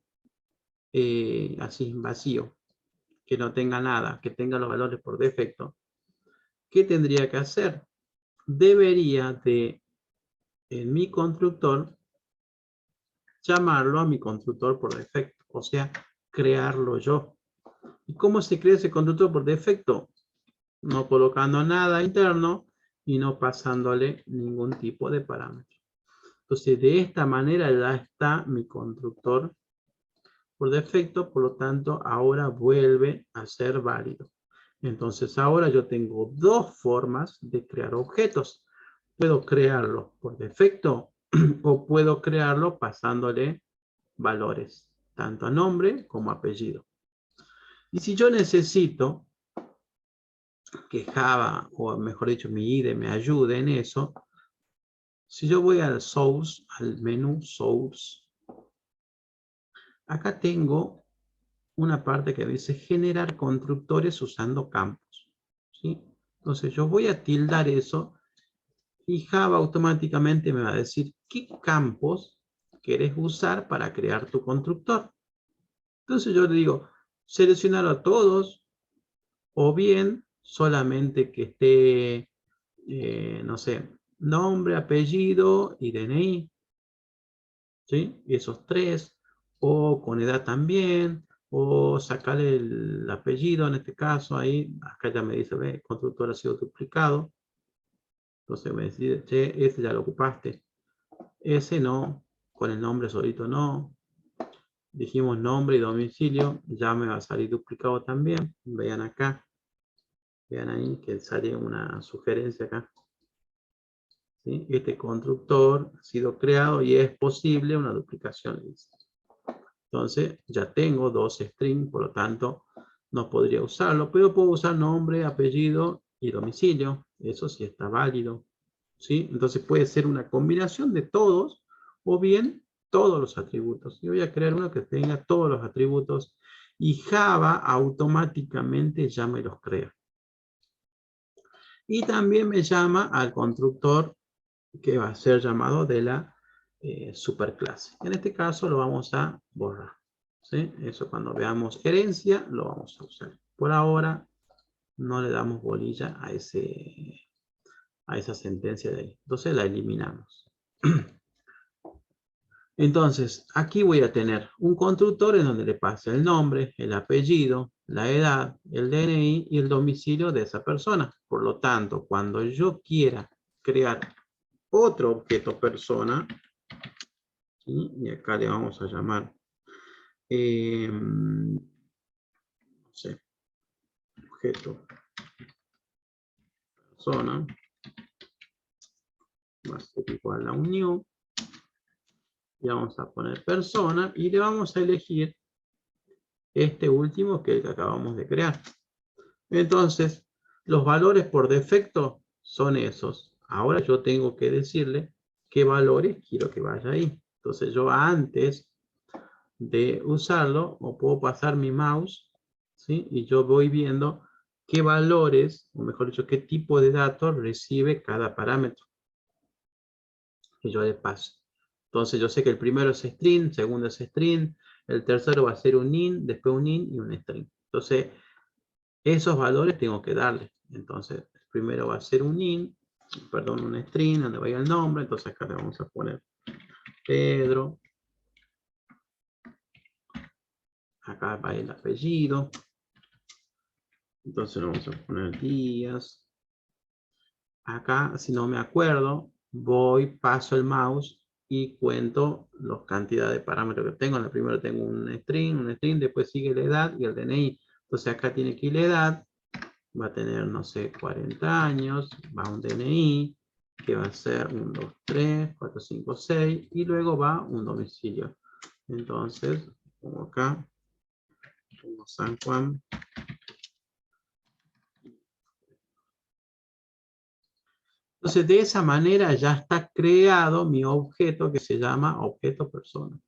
así, vacío, que no tenga nada, que tenga los valores por defecto. ¿Qué tendría que hacer? Debería de, en mi constructor, llamarlo a mi constructor por defecto, o sea, crearlo yo. ¿Y cómo se crea ese constructor por defecto? No colocando nada interno y no pasándole ningún tipo de parámetro. Entonces, de esta manera ya está mi constructor por defecto, por lo tanto, ahora vuelve a ser válido. Entonces, ahora yo tengo dos formas de crear objetos. Puedo crearlo por defecto o puedo crearlo pasándole valores, tanto a nombre como a apellido. Y si yo necesito que Java, o mejor dicho, mi IDE me ayude en eso, si yo voy al Source, al menú Source, acá tengo una parte que dice generar constructores usando campos. ¿Sí? Entonces yo voy a tildar eso y Java automáticamente me va a decir qué campos querés usar para crear tu constructor. Entonces yo le digo, seleccionar a todos o bien solamente que esté, no sé, nombre, apellido y DNI. ¿Sí? Esos tres, o con edad también, o sacarle el apellido en este caso, ahí, acá ya me dice, ve, constructor ha sido duplicado, entonces me dice, che, ese ya lo ocupaste, ese no, con el nombre solito no, dijimos nombre y domicilio, ya me va a salir duplicado también, vean acá, vean ahí que sale una sugerencia acá. ¿Sí? Este constructor ha sido creado y es posible una duplicación. Entonces ya tengo dos strings, por lo tanto no podría usarlo, pero puedo usar nombre, apellido y domicilio. Eso sí está válido. ¿sí? Entonces puede ser una combinación de todos o bien todos los atributos. Yo voy a crear uno que tenga todos los atributos y Java automáticamente ya me los crea. Y también me llama al constructor que va a ser llamado de la superclase. En este caso lo vamos a borrar, ¿sí? Eso cuando veamos herencia lo vamos a usar. Por ahora no le damos bolilla a esa sentencia de ahí. Entonces la eliminamos. Entonces, aquí voy a tener un constructor en donde le pase el nombre, el apellido, la edad, el DNI y el domicilio de esa persona. Por lo tanto, cuando yo quiera crear otro objeto persona, ¿sí? Y acá le vamos a llamar, no sé, objeto persona, va a ser igual a un new. Le vamos a poner persona y le vamos a elegir este último que es el que acabamos de crear. Entonces, los valores por defecto son esos. Ahora yo tengo que decirle qué valores quiero que vaya ahí. Entonces yo antes de usarlo, o puedo pasar mi mouse, ¿sí? Y yo voy viendo qué valores, o mejor dicho, qué tipo de datos recibe cada parámetro que yo le paso. Entonces yo sé que el primero es string, el segundo es string, el tercero va a ser un int, después un int y un string. Entonces, esos valores tengo que darle. Entonces, el primero va a ser un int, perdón, un string, donde vaya el nombre. Entonces acá le vamos a poner Pedro. Acá va el apellido. Entonces le vamos a poner Díaz. Acá, si no me acuerdo, voy, paso el mouse y cuento las cantidades de parámetros que tengo. En el primero tengo un string, después sigue la edad y el DNI. Entonces acá tiene que ir la edad, va a tener, no sé, 40 años, va un DNI, que va a ser 1, 2, 3, 4, 5, 6, y luego va un domicilio. Entonces, pongo acá, pongo San Juan. Entonces, de esa manera ya está creado mi objeto que se llama objeto persona.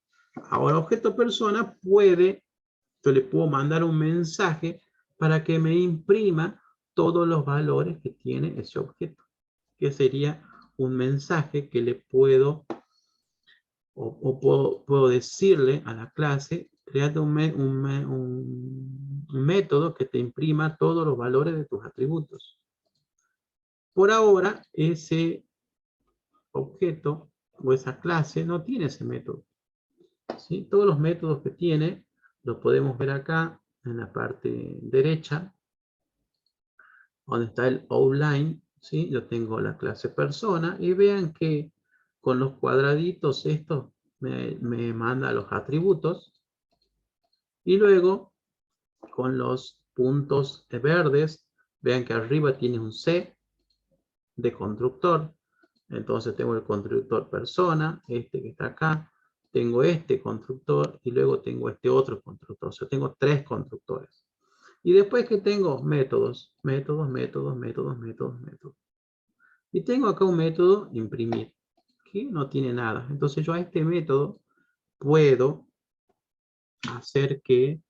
Ahora, objeto persona puede, yo le puedo mandar un mensaje para que me imprima todos los valores que tiene ese objeto, que sería un mensaje que le puedo, puedo decirle a la clase, créate un método que te imprima todos los valores de tus atributos. Por ahora, ese objeto o esa clase no tiene ese método, ¿sí? Todos los métodos que tiene los podemos ver acá en la parte derecha, donde está el outline, ¿sí? Yo tengo la clase persona y vean que con los cuadraditos estos me manda los atributos y luego con los puntos verdes, vean que arriba tiene un C de constructor. Entonces tengo el constructor persona, este que está acá, tengo este constructor y luego tengo este otro constructor. O sea, tengo 3 constructores. Y después que tengo métodos. Y tengo acá un método imprimir, que no tiene nada. Entonces yo a este método puedo hacer que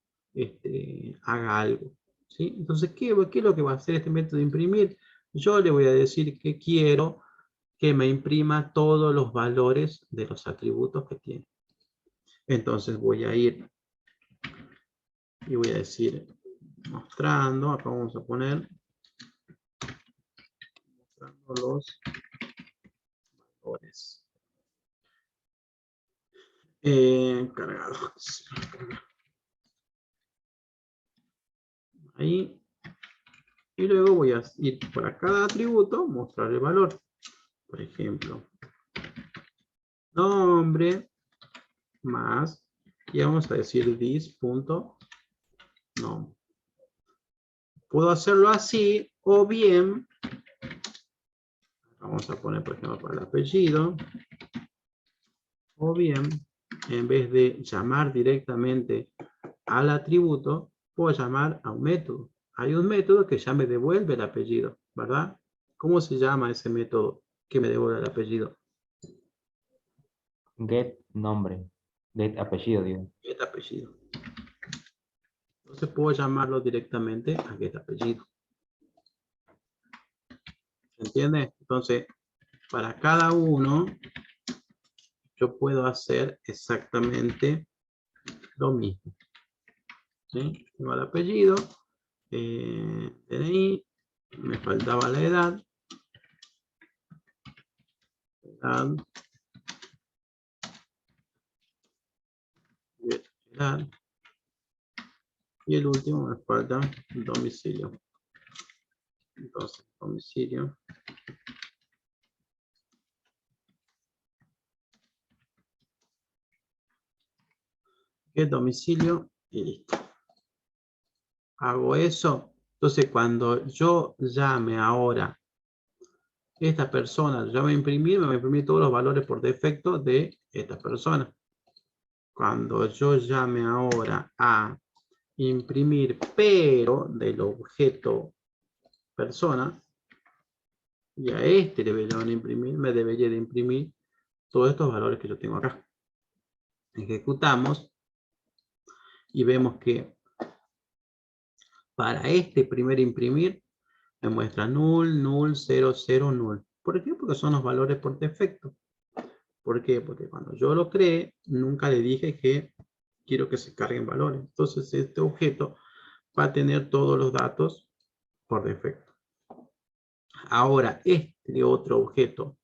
haga algo, ¿sí? Entonces, ¿qué es lo que va a hacer este método de imprimir? Yo le voy a decir que quiero que me imprima todos los valores de los atributos que tiene. Entonces voy a ir y voy a decir mostrando, acá vamos a poner mostrando los valores cargados. Ahí. Y luego voy a ir para cada atributo, mostrar el valor. Por ejemplo, nombre más, y vamos a decir this.nom. Puedo hacerlo así, o bien, vamos a poner, por ejemplo, para el apellido, o bien, en vez de llamar directamente al atributo, puedo llamar a un método. Hay un método que ya me devuelve el apellido, ¿verdad? ¿Cómo se llama ese método? ¿Qué me devuelve el apellido? Get nombre. Get apellido, digo. Get apellido. Entonces puedo llamarlo directamente a get apellido. ¿Se entiende? Entonces, para cada uno, yo puedo hacer exactamente lo mismo. ¿Sí? Tengo el apellido, DNI, me faltaba la edad, edad, y el último me falta domicilio. Entonces, domicilio. El domicilio y listo. Hago eso. Entonces, cuando yo llame ahora esta persona, ya voy a imprimir, me va a imprimir todos los valores por defecto de esta persona. Cuando yo llame ahora a imprimir, pero del objeto persona, y a este le voy a imprimir, me debería de imprimir todos estos valores que yo tengo acá. Ejecutamos y vemos que para este primer imprimir me muestra null, null, 0, 0, null. ¿Por qué? Porque son los valores por defecto. ¿Por qué? Porque cuando yo lo creé, nunca le dije que quiero que se carguen valores. Entonces este objeto va a tener todos los datos por defecto. Ahora, este otro objeto,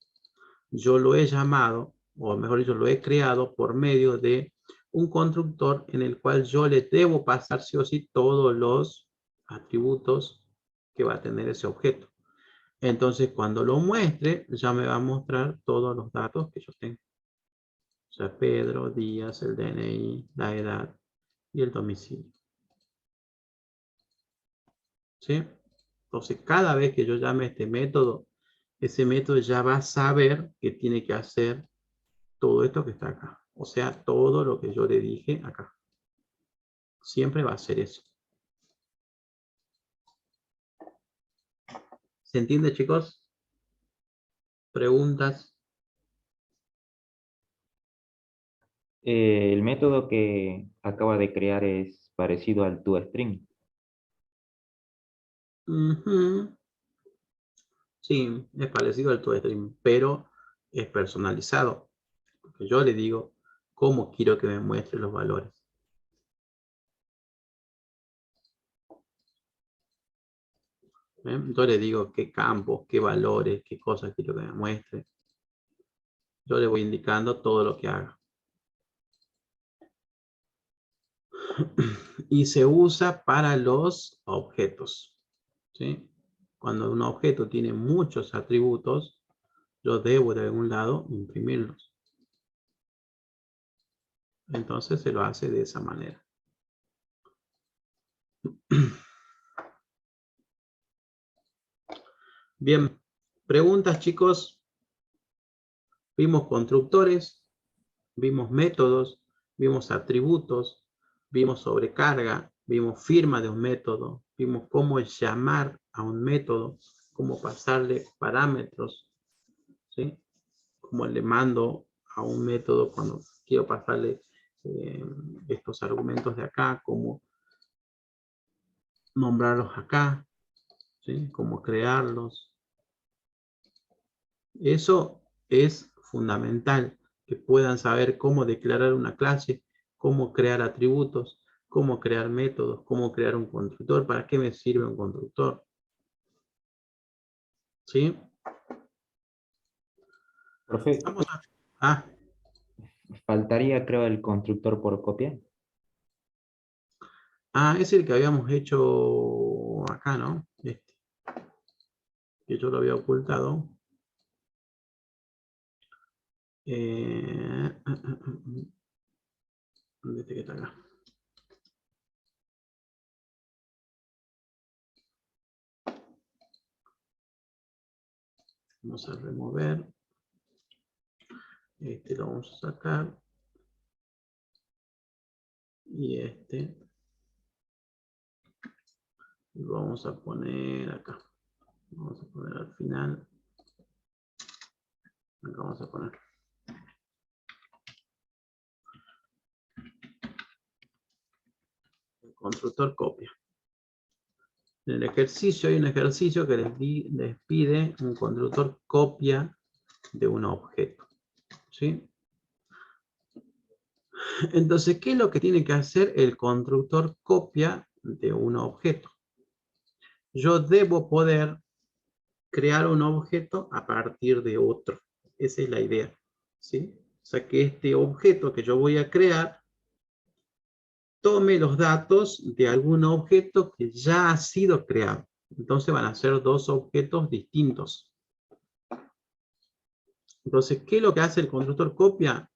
yo lo he llamado, o mejor dicho, lo he creado por medio de un constructor en el cual yo le debo pasar sí o sí todos los atributos que va a tener ese objeto. Entonces, cuando lo muestre, ya me va a mostrar todos los datos que yo tengo. O sea, Pedro, Díaz, el DNI, la edad y el domicilio. ¿Sí? Entonces, cada vez que yo llame a este método, ese método ya va a saber que tiene que hacer todo esto que está acá. O sea, todo lo que yo le dije acá. Siempre va a ser eso. ¿Se entiende, chicos? ¿Preguntas? El método que acaba de crear es parecido al toString. Uh-huh. Sí, es parecido al toString, pero es personalizado. Porque yo le digo cómo quiero que me muestre los valores. Yo le digo qué campos, qué valores, qué cosas quiero que me muestre. Yo le voy indicando todo lo que haga. Y se usa para los objetos. ¿Sí? Cuando un objeto tiene muchos atributos, yo debo de algún lado imprimirlos. Entonces se lo hace de esa manera. Bien, preguntas, chicos. Vimos constructores, vimos métodos, vimos atributos, vimos sobrecarga, vimos firma de un método, vimos cómo llamar a un método, cómo pasarle parámetros, ¿sí? Cómo le mando a un método cuando quiero pasarle estos argumentos de acá, cómo nombrarlos acá, ¿sí? Cómo crearlos. Eso es fundamental, que puedan saber cómo declarar una clase, cómo crear atributos, cómo crear métodos, cómo crear un constructor, para qué me sirve un constructor. ¿Sí? Profe, Vamos a... faltaría creo el constructor por copia. Es el que habíamos hecho acá, ¿no? Este, que yo lo había ocultado. ¿Dónde está que está acá? Vamos a remover. Este lo vamos a sacar. Y este lo vamos a poner acá. Vamos a poner al final. Acá vamos a poner. El constructor copia. En el ejercicio hay un ejercicio que les pide un constructor copia de un objeto. ¿Sí? Entonces, ¿qué es lo que tiene que hacer el constructor copia de un objeto? Yo debo poder crear un objeto a partir de otro. Esa es la idea. ¿Sí? O sea, que este objeto que yo voy a crear tome los datos de algún objeto que ya ha sido creado. Entonces van a ser dos objetos distintos. Entonces, ¿qué es lo que hace el constructor copia?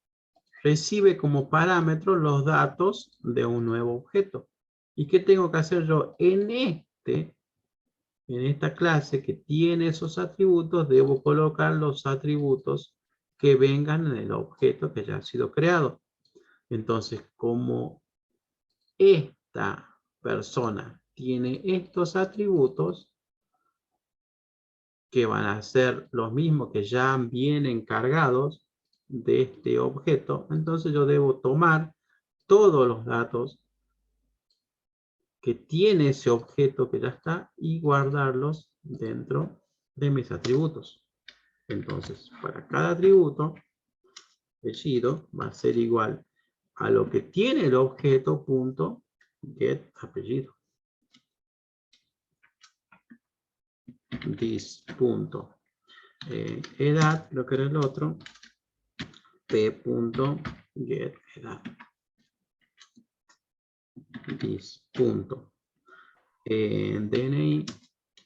Recibe como parámetro los datos de un nuevo objeto. ¿Y qué tengo que hacer yo? En esta clase que tiene esos atributos, debo colocar los atributos que vengan en el objeto que ya ha sido creado. Entonces, como esta persona tiene estos atributos, que van a ser los mismos que ya vienen cargados de este objeto, entonces yo debo tomar todos los datos que tiene ese objeto que ya está y guardarlos dentro de mis atributos. Entonces, para cada atributo, apellido va a ser igual a lo que tiene el objeto punto get apellido. This punto edad, lo que era el otro, p punto get edad. This punto DNI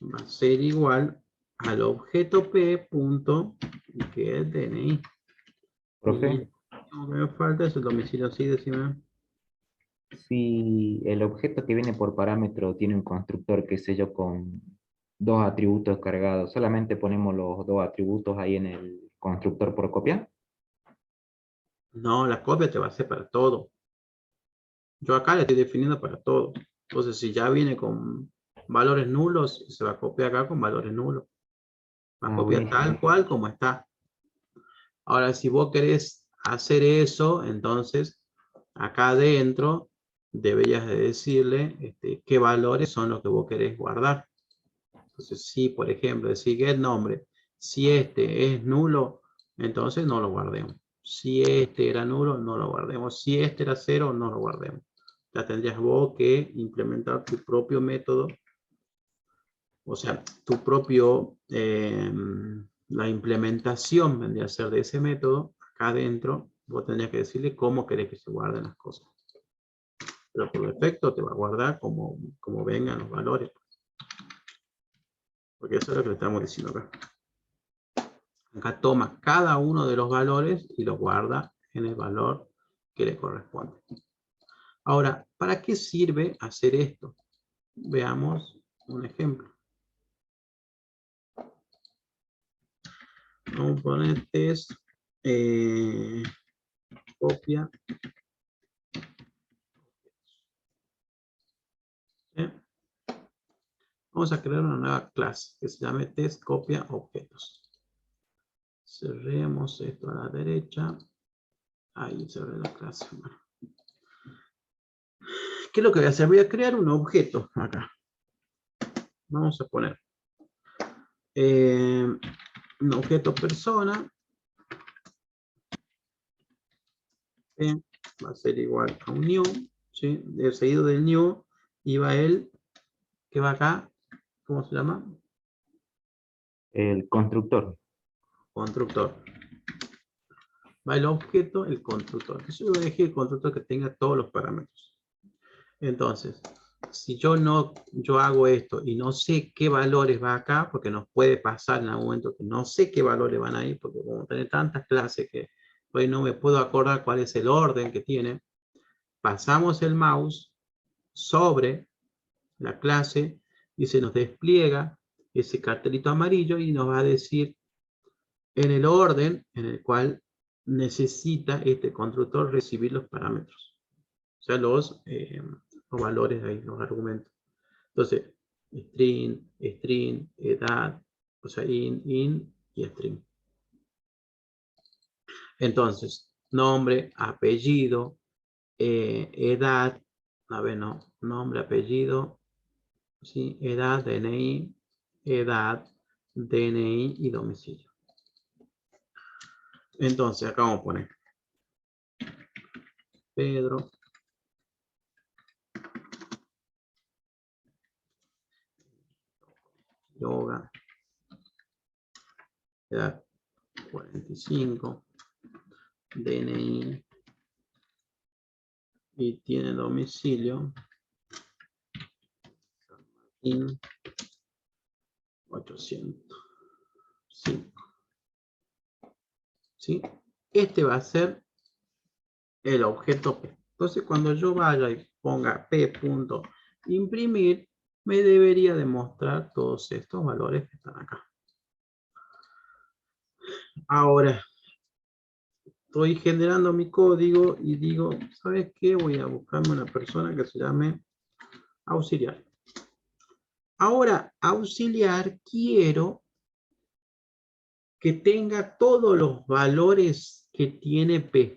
va a ser igual al objeto p punto get DNI. Profe, Y lo que me falta es el domicilio, sí, decime. si el objeto que viene por parámetro tiene un constructor, qué sé yo, con dos atributos cargados, ¿solamente ponemos los dos atributos ahí en el constructor por copia? No, la copia te va a hacer para todo. Yo acá le estoy definiendo para todo. Entonces, si ya viene con valores nulos, se va a copiar acá con valores nulos. Va a Ah, copiar buenísimo. tal cual como está. Ahora, si vos querés hacer eso, entonces, acá adentro, deberías de decirle qué valores son los que vos querés guardar. Entonces, si, por ejemplo, decir get nombre, si este es nulo, entonces no lo guardemos. Si este era nulo, no lo guardemos. Si este era 0, no lo guardemos. Ya tendrías vos que implementar tu propio método, o sea, tu propio, la implementación vendría a ser de ese método. Acá adentro, vos tendrías que decirle cómo querés que se guarden las cosas. Pero por defecto te va a guardar como vengan los valores. Porque eso es lo que le estamos diciendo acá. Acá toma cada uno de los valores y los guarda en el valor que le corresponde. Ahora, ¿para qué sirve hacer esto? Veamos un ejemplo. Vamos a poner test copia. Vamos a crear una nueva clase que se llame test copia objetos. Cerremos esto a la derecha. Ahí cerré la clase. Bueno. ¿Qué es lo que voy a hacer? Voy a crear un objeto acá. Vamos a poner un objeto persona. Va a ser igual a un new. ¿Sí? Seguido del new iba el que va acá. ¿Cómo se llama? El constructor. Constructor. Va el objeto, el constructor. Entonces yo voy a elegir el constructor que tenga todos los parámetros. Entonces, si yo hago esto y no sé qué valores va acá, porque nos puede pasar en algún momento que no sé qué valores van a ir, porque como tener tantas clases que hoy no me puedo acordar cuál es el orden que tiene, pasamos el mouse sobre la clase y se nos despliega ese cartelito amarillo y nos va a decir en el orden en el cual necesita este constructor recibir los parámetros. O sea, los valores ahí, los argumentos. Entonces, string, edad, o sea, in y string. Entonces, nombre, apellido, edad, a ver, no, nombre, apellido, ¿sí? Edad, DNI, edad, DNI y domicilio. Entonces, acá vamos a poner Pedro Yoga, edad 45, DNI y tiene domicilio San Martín 805. ¿Sí? Este va a ser el objeto P. Entonces, cuando yo vaya y ponga P.imprimir, me debería demostrar todos estos valores que están acá. Ahora, estoy generando mi código y digo, ¿sabes qué? Voy a buscarme una persona que se llame auxiliar. Ahora, auxiliar, quiero que tenga todos los valores que tiene P.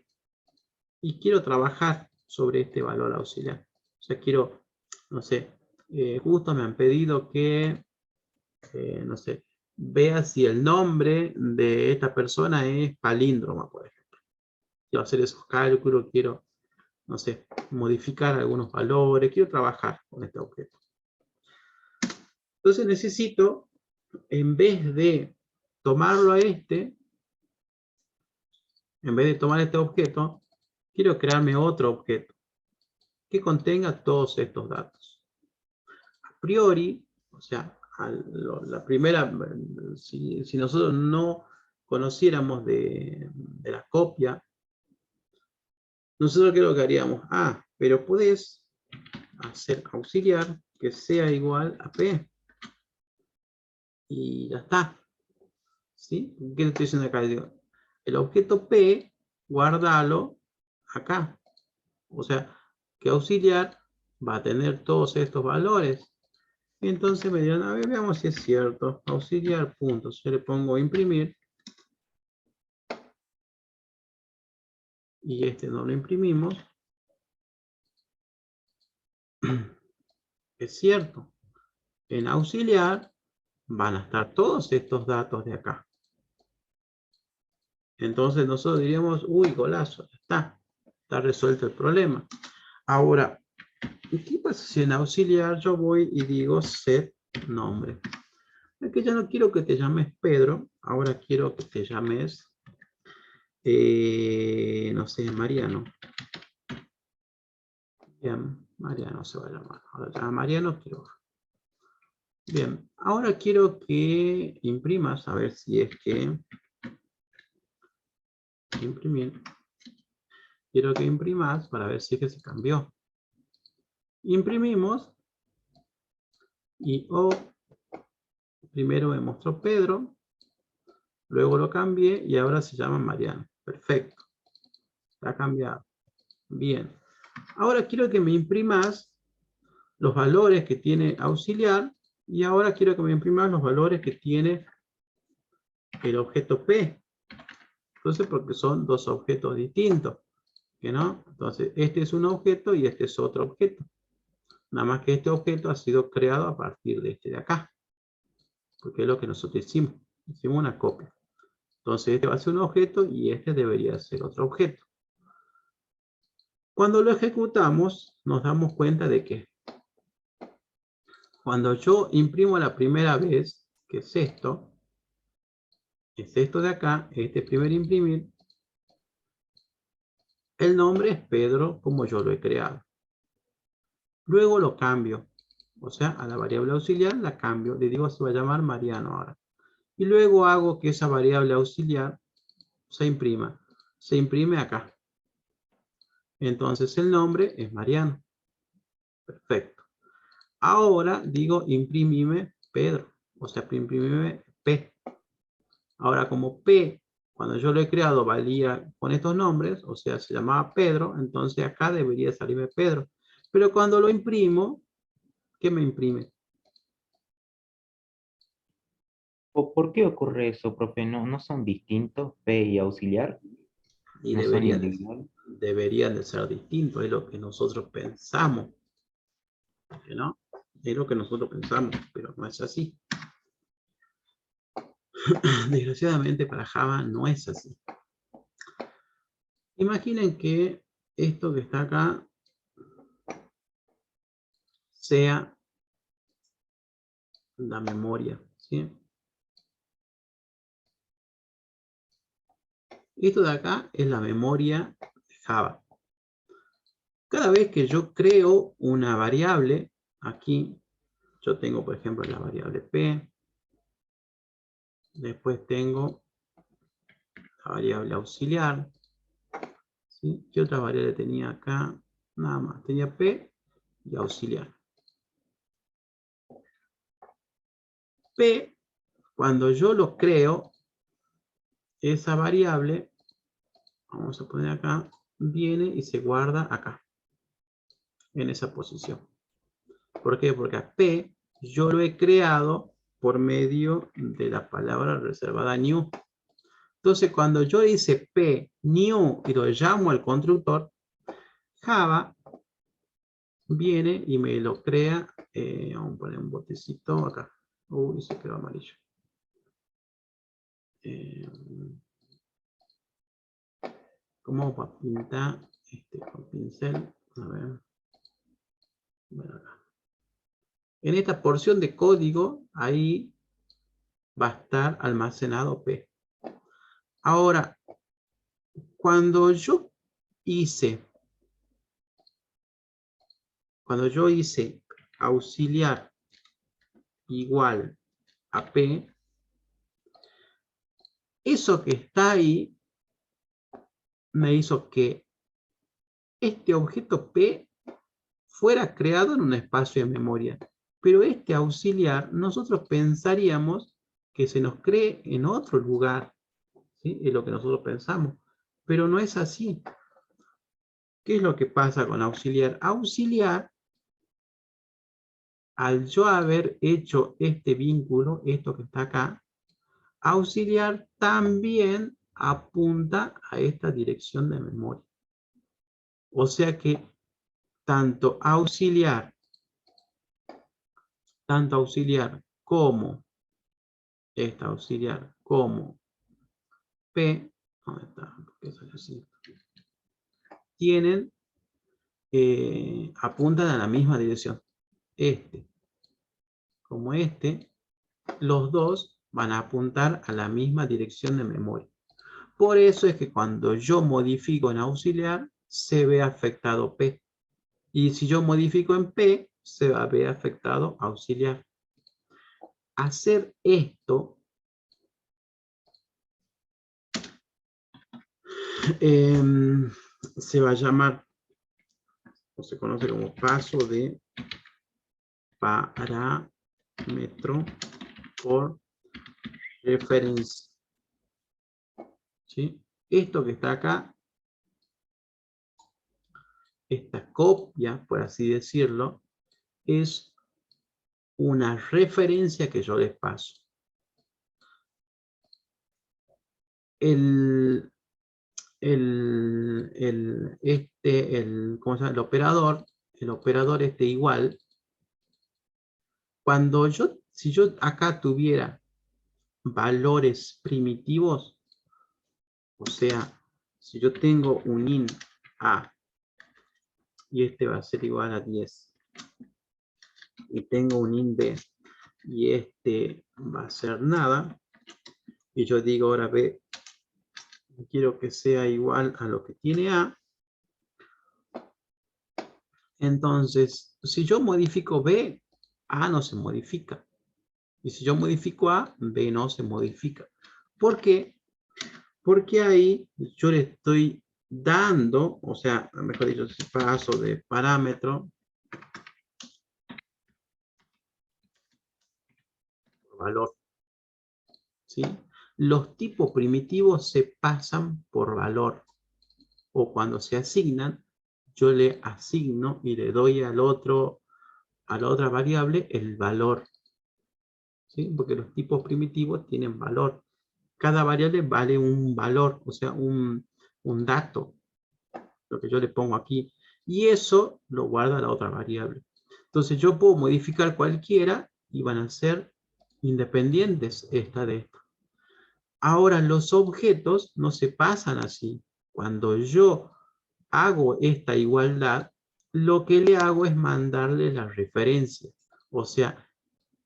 Y quiero trabajar sobre este valor auxiliar. O sea, quiero, no sé, justo me han pedido que, no sé, vea si el nombre de esta persona es palíndroma, por ejemplo. Quiero hacer esos cálculos, quiero, no sé, modificar algunos valores, quiero trabajar con este objeto. Entonces necesito, en vez de tomarlo a este, en vez de tomar este objeto, quiero crearme otro objeto que contenga todos estos datos. A priori, o sea, la primera, si nosotros no conociéramos de la copia, nosotros ¿qué es lo que haríamos? Ah, pero podés hacer auxiliar que sea igual a P. Y ya está. ¿Sí? ¿Qué le estoy diciendo acá? Digo, el objeto P, guárdalo acá. O sea, que auxiliar va a tener todos estos valores. Y entonces me dirán, a ver, veamos si es cierto. Auxiliar, punto. Yo le pongo imprimir. Y este no lo imprimimos. Es cierto. En auxiliar van a estar todos estos datos de acá. Entonces nosotros diríamos, uy, golazo, ya está resuelto el problema. Ahora, ¿qué pasa si en auxiliar yo voy y digo set nombre? Es que ya no quiero que te llames Pedro, ahora quiero que te llames, no sé, Mariano. Bien, Mariano se va a llamar. Ahora ya Mariano quiero. Bien, ahora quiero que imprimas, a ver si es que imprimir. Quiero que imprimas para ver si es que se cambió. Imprimimos y primero me mostró Pedro, luego lo cambié y ahora se llama Mariano. Perfecto. Está cambiado. Bien. Ahora quiero que me imprimas los valores que tiene auxiliar y ahora quiero que me imprimas los valores que tiene el objeto P. Entonces, porque son dos objetos distintos. ¿No? Entonces, este es un objeto y este es otro objeto. Nada más que este objeto ha sido creado a partir de este de acá. Porque es lo que nosotros hicimos. Hicimos una copia. Entonces, este va a ser un objeto y este debería ser otro objeto. Cuando lo ejecutamos, nos damos cuenta de que cuando yo imprimo la primera vez, que es esto de acá, este primer imprimir, el nombre es Pedro como yo lo he creado. Luego lo cambio, o sea, a la variable auxiliar la cambio, le digo se va a llamar Mariano ahora. Y luego hago que esa variable auxiliar se imprime acá. Entonces el nombre es Mariano. Perfecto. Ahora digo imprimime Pedro, o sea, imprimime P. Ahora como P, cuando yo lo he creado, valía con estos nombres, o sea, se llamaba Pedro, entonces acá debería salirme Pedro. Pero cuando lo imprimo, ¿qué me imprime? ¿O por qué ocurre eso, profe? ¿No son distintos P y auxiliar? Y ¿No son individuales? deberían de ser distintos, es lo que nosotros pensamos, ¿no? Es lo que nosotros pensamos, pero no es así. Desgraciadamente para Java no es así. Imaginen que esto que está acá sea la memoria, ¿sí? Esto de acá es la memoria de Java. Cada vez que yo creo una variable, aquí yo tengo, por ejemplo, la variable P, después tengo la variable auxiliar, ¿sí? ¿Qué otra variable tenía acá? Nada más, tenía P y auxiliar. P, cuando yo lo creo, esa variable, vamos a poner acá, viene y se guarda acá, en esa posición. ¿Por qué? Porque a P yo lo he creado por medio de la palabra reservada new. Entonces, cuando yo hice P new y lo llamo al constructor, Java viene y me lo crea. Vamos a poner un botecito acá. Uy, se quedó amarillo. ¿Cómo va a pintar con pincel? A ver. Bueno, acá. En esta porción de código, ahí va a estar almacenado P. Ahora, cuando yo hice auxiliar igual a P, eso que está ahí me hizo que este objeto P fuera creado en un espacio de memoria. Pero este auxiliar, nosotros pensaríamos que se nos cree en otro lugar, ¿sí? Es lo que nosotros pensamos. Pero no es así. ¿Qué es lo que pasa con auxiliar? Auxiliar, al yo haber hecho este vínculo, esto que está acá, auxiliar también apunta a esta dirección de memoria. O sea que tanto auxiliar como esta auxiliar como P, ¿dónde está? Tienen, apuntan a la misma dirección. Este como este, los dos van a apuntar a la misma dirección de memoria. Por eso es que cuando yo modifico en auxiliar, se ve afectado P. Y si yo modifico en P, se va a ver afectado auxiliar. Hacer esto se va a llamar, o se conoce como paso de parámetro por referencia. ¿Sí? Esto que está acá, esta copia, por así decirlo, es una referencia que yo les paso. ¿cómo se llama? El operador igual, cuando si yo acá tuviera valores primitivos, o sea, si yo tengo un int A y este va a ser igual a 10 y tengo un int B y este va a ser nada, y yo digo ahora B quiero que sea igual a lo que tiene A, entonces si yo modifico B, A no se modifica, y si yo modifico A, B no se modifica. ¿Por qué? Porque ahí yo le estoy dando, o sea, mejor dicho, ese paso de parámetro por valor, ¿sí? Los tipos primitivos se pasan por valor, o cuando se asignan, yo le asigno y le doy a la otra variable el valor, ¿sí? Porque los tipos primitivos tienen valor. Cada variable vale un valor, o sea, un dato, lo que yo le pongo aquí, y eso lo guarda la otra variable. Entonces yo puedo modificar cualquiera y van a ser independientes esta de esta. Ahora los objetos no se pasan así. Cuando yo hago esta igualdad, lo que le hago es mandarle la referencia. O sea,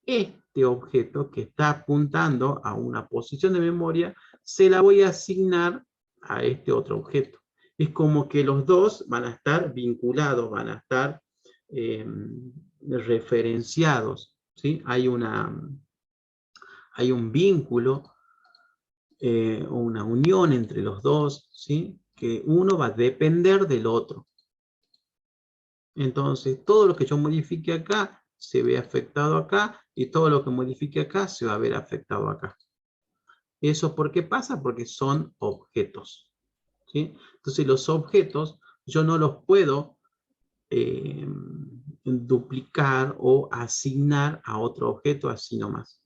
este objeto que está apuntando a una posición de memoria, se la voy a asignar a este otro objeto. Es como que los dos van a estar vinculados, van a estar referenciados, ¿sí? Hay un vínculo, una unión entre los dos, ¿sí? Que uno va a depender del otro. Entonces, todo lo que yo modifique acá se ve afectado acá, y todo lo que modifique acá se va a ver afectado acá. ¿Eso por qué pasa? Porque son objetos, ¿sí? Entonces, los objetos yo no los puedo duplicar o asignar a otro objeto así nomás.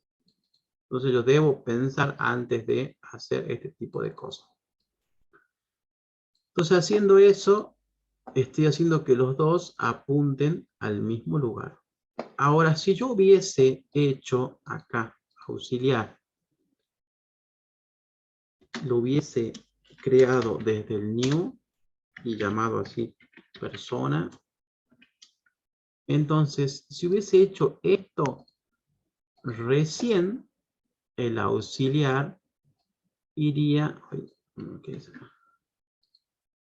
Entonces, yo debo pensar antes de hacer este tipo de cosas. Entonces, haciendo eso, estoy haciendo que los dos apunten al mismo lugar. Ahora, si yo hubiese hecho acá, auxiliar, lo hubiese creado desde el new y llamado así persona, entonces, si hubiese hecho esto, recién el auxiliar iría, ¿qué es acá?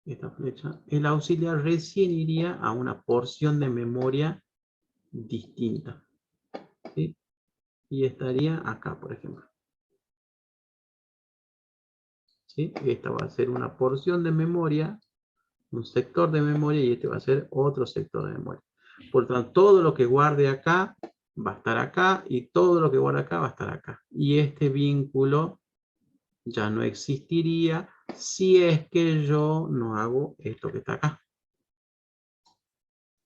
Esta flecha, el auxiliar recién iría a una porción de memoria distinta, ¿sí? Y estaría acá, por ejemplo. ¿Sí? Esta va a ser una porción de memoria, un sector de memoria, y este va a ser otro sector de memoria. Por lo tanto, todo lo que guarde acá va a estar acá, y todo lo que guarde acá va a estar acá. Y este vínculo ya no existiría si es que yo no hago esto que está acá.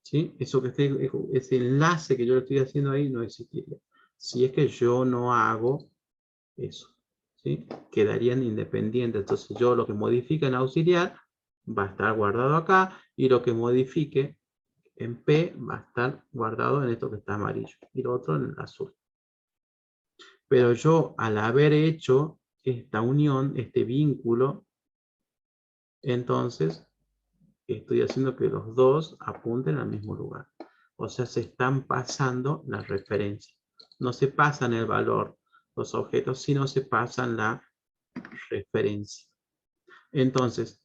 ¿Sí? Eso que ese enlace que yo le estoy haciendo ahí no existiría. Si es que yo no hago eso, ¿sí? Quedarían independientes. Entonces yo lo que modifique en auxiliar va a estar guardado acá, y lo que modifique en P va a estar guardado en esto que está amarillo, y lo otro en el azul. Pero yo, al haber hecho esta unión, este vínculo, entonces estoy haciendo que los dos apunten al mismo lugar. O sea, se están pasando las referencias. No se pasan el valor los objetos, sino se pasan la referencia. Entonces,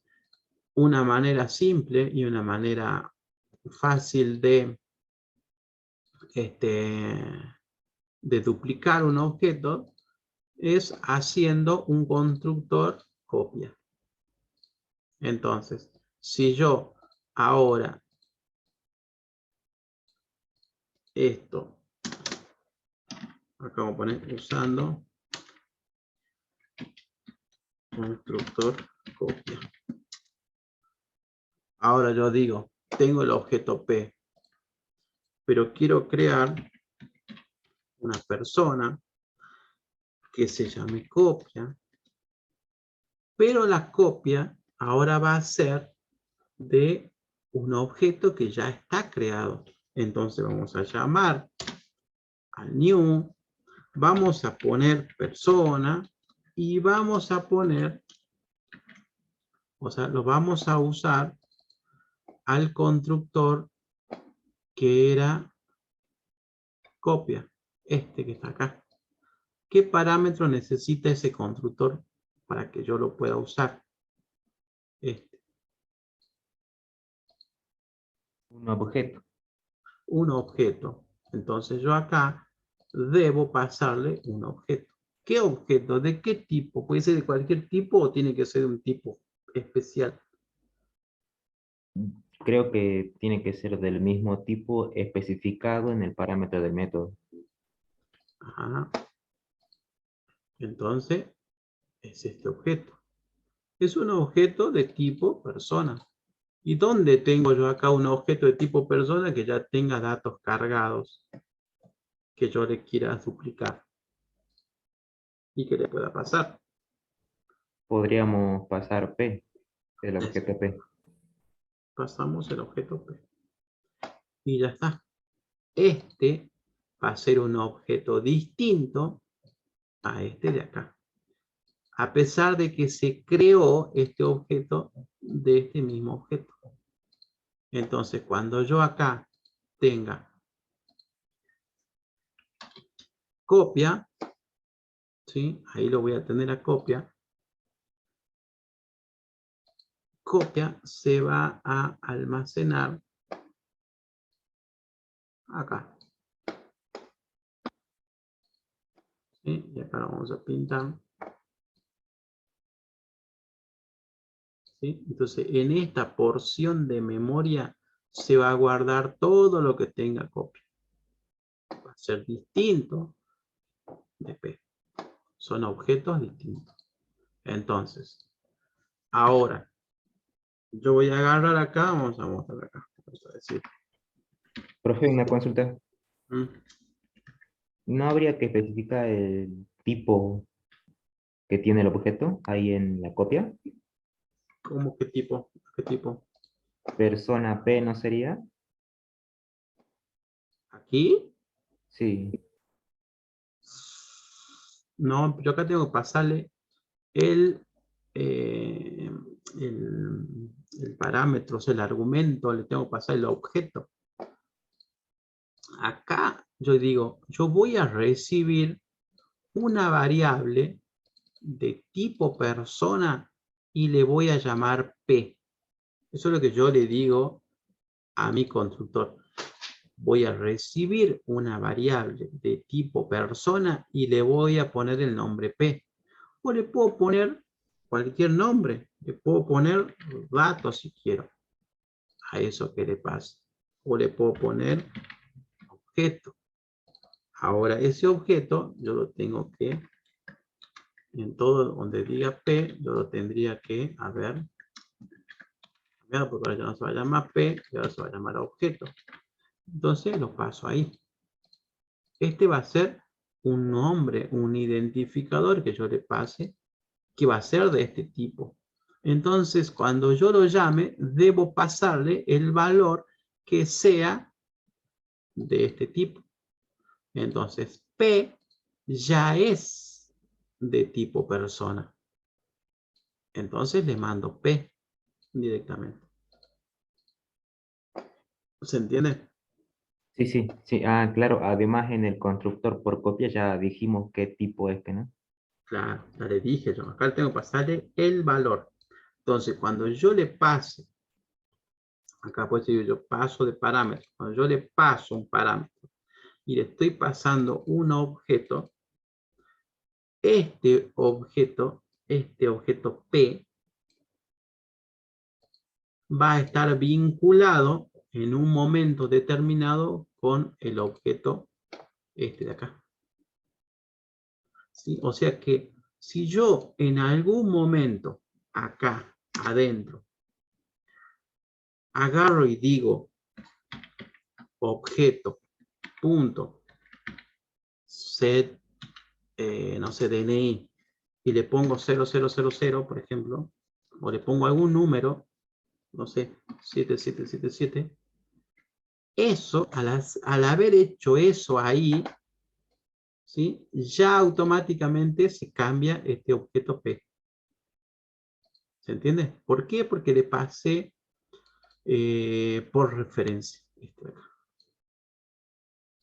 una manera simple y una manera fácil de duplicar un objeto es haciendo un constructor copia. Entonces, si yo ahora esto, acá vamos a poner usando constructor copia. Ahora yo digo, tengo el objeto P, pero quiero crear una persona que se llame copia, pero la copia ahora va a ser de un objeto que ya está creado. Entonces vamos a llamar al new, vamos a poner persona, y vamos a poner, o sea, lo vamos a usar al constructor que era copia, este que está acá. ¿Qué parámetro necesita ese constructor para que yo lo pueda usar? Este. Un objeto. Un objeto. Entonces yo acá debo pasarle un objeto. ¿Qué objeto? ¿De qué tipo? ¿Puede ser de cualquier tipo o tiene que ser de un tipo especial? Creo que tiene que ser del mismo tipo especificado en el parámetro del método. Ajá. Entonces, es este objeto. Es un objeto de tipo persona. ¿Y dónde tengo yo acá un objeto de tipo persona que ya tenga datos cargados que yo le quiera duplicar y que le pueda pasar? Podríamos pasar P. El objeto P. Pasamos el objeto P. Y ya está. Este va a ser un objeto distinto a este de acá. A pesar de que se creó este objeto de este mismo objeto. Entonces, cuando yo acá tenga copia, ¿sí? Ahí lo voy a tener a copia. Copia se va a almacenar acá. ¿Sí? Y acá lo vamos a pintar. ¿Sí? Entonces, en esta porción de memoria se va a guardar todo lo que tenga copia. Va a ser distinto de P. Son objetos distintos. Entonces, ahora, yo voy a agarrar acá, vamos a mostrar acá. Vamos a decir. Profe, una consulta. ¿Mm? ¿No habría que especificar el tipo que tiene el objeto ahí en la copia? ¿Cómo qué tipo? ¿Qué tipo? Persona P no sería. ¿Aquí? Sí. No, yo acá tengo que pasarle el, eh, el parámetro, o sea, el argumento, le tengo que pasar el objeto. Acá yo digo, yo voy a recibir una variable de tipo persona y le voy a llamar P. Eso es lo que yo le digo a mi constructor. Voy a recibir una variable de tipo persona y le voy a poner el nombre P. O le puedo poner cualquier nombre. Le puedo poner datos si quiero a eso que le pase. O le puedo poner objeto. Ahora ese objeto yo lo tengo que, en todo donde diga P, yo lo tendría que, a ver, porque ahora ya no se va a llamar P, y ahora se va a llamar objeto. Entonces lo paso ahí. Este va a ser un nombre, un identificador que yo le pase, que va a ser de este tipo. Entonces, cuando yo lo llame, debo pasarle el valor que sea de este tipo. Entonces, P ya es de tipo persona. Entonces le mando P directamente. ¿Se entiende? Sí, sí, sí. Ah, claro. Además, en el constructor por copia ya dijimos qué tipo es, ¿no? Claro, ya le dije yo. Acá tengo que pasarle el valor. Entonces, cuando yo le pase, acá puede decir yo paso de parámetro. Cuando yo le paso un parámetro y le estoy pasando un objeto, este objeto P, va a estar vinculado en un momento determinado con el objeto este de acá. ¿Sí? O sea que si yo en algún momento acá adentro agarro y digo objeto punto set, no sé, DNI, y le pongo 0000, por ejemplo, o le pongo algún número, no sé, 7777, eso, al haber hecho eso ahí, ¿sí? Ya automáticamente se cambia este objeto P. ¿Se entiende? ¿Por qué? Porque le pasé por referencia.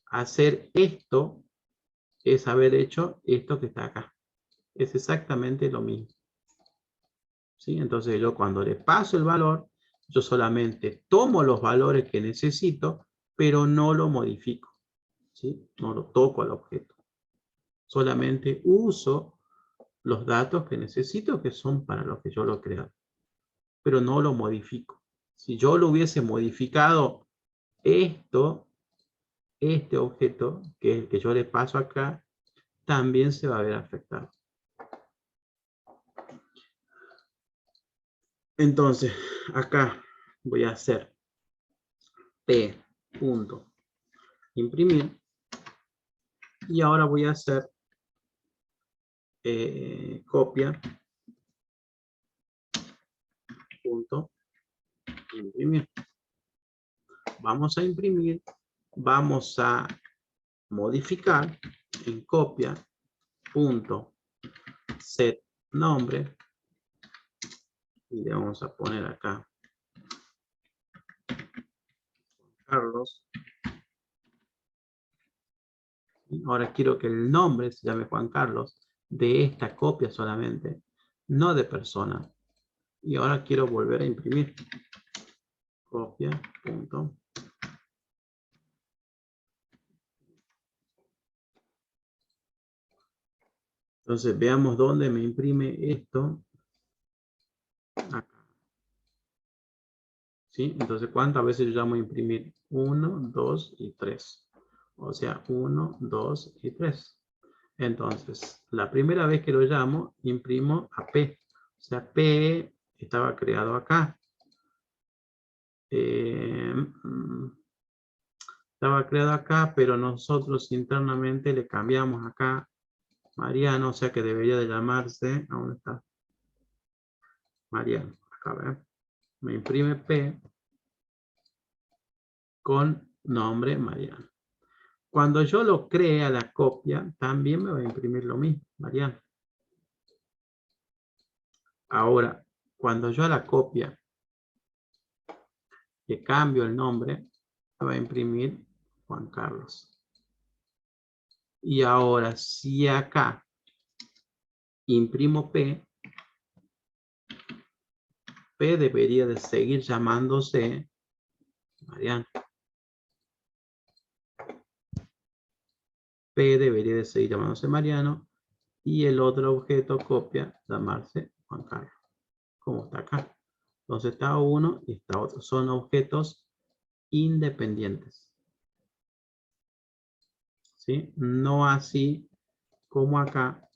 Hacer esto es haber hecho esto que está acá. Es exactamente lo mismo. ¿Sí? Entonces yo cuando le paso el valor, yo solamente tomo los valores que necesito, pero no lo modifico. ¿Sí? No lo toco al objeto. Solamente uso los datos que necesito, que son para lo que yo lo creo. Pero no lo modifico. Si yo lo hubiese modificado esto, este objeto, que es el que yo le paso acá, también se va a ver afectado. Entonces, acá voy a hacer p.imprimir y ahora voy a hacer copia punto imprimir. Vamos a imprimir, vamos a modificar en copia punto set nombre y le vamos a poner acá Carlos. Y ahora quiero que el nombre se llame Juan Carlos de esta copia solamente, no de persona. Y ahora quiero volver a imprimir. Copia punto. Entonces veamos dónde me imprime esto. Acá. ¿Sí? Entonces, ¿cuántas veces yo llamo a imprimir? 1, 2 y 3. O sea, 1, 2 y 3. Entonces, la primera vez que lo llamo, imprimo a P. O sea, P estaba creado acá. Estaba creado acá, pero nosotros internamente le cambiamos acá Mariano, o sea que debería de llamarse, ¿dónde está? Mariano, acá ven. Me imprime P con nombre Mariano. Cuando yo lo crea la copia, también me va a imprimir lo mismo, Mariano. Ahora, cuando yo a la copia le cambio el nombre, me va a imprimir Juan Carlos. Y ahora, si acá imprimo P, P debería de seguir llamándose Mariano. P debería de seguir llamándose Mariano. Y el otro objeto copia llamarse Juan Carlos. Como está acá. Entonces está uno y está otro. Son objetos independientes. ¿Sí? No así como acá,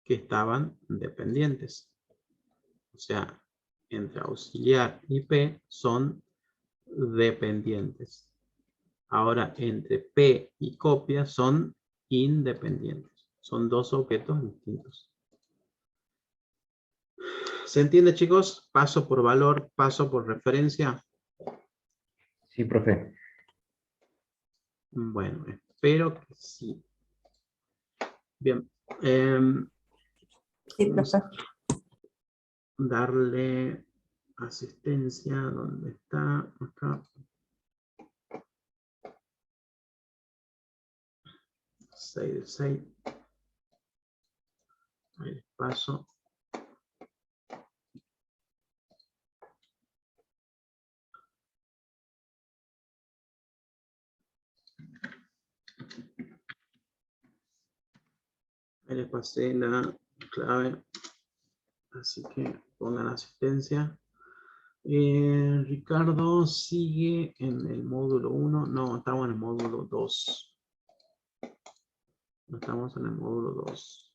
que estaban dependientes. O sea, entre auxiliar y P son dependientes. Ahora, entre P y copia son independientes. Son dos objetos distintos. ¿Se entiende, chicos? Paso por valor, paso por referencia. Sí, profe. Bueno, espero que sí. Bien. Sí, Vamos profe. a darle asistencia. ¿Dónde está? Acá. 6 de 6. Ahí les paso. Ahí les pasé la clave. Así que pongan asistencia. Ricardo sigue en el módulo 1. No, estamos en el módulo 2. No estamos en el módulo 2.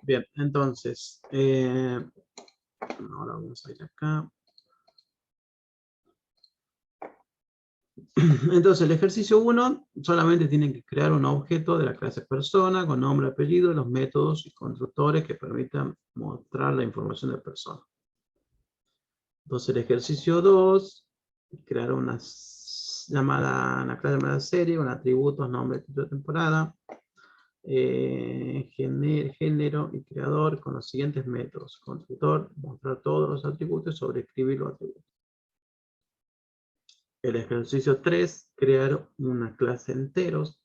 Bien, entonces, ahora vamos a ir acá. Entonces, el ejercicio 1 solamente tienen que crear un objeto de la clase persona con nombre, apellido, los métodos y constructores que permitan mostrar la información de persona. Entonces, el ejercicio 2, crear una clase llamada serie con atributos, nombre, título de temporada, género y creador con los siguientes métodos. Constructor, mostrar todos los atributos, sobreescribir los atributos. El ejercicio 3, crear una clase enteros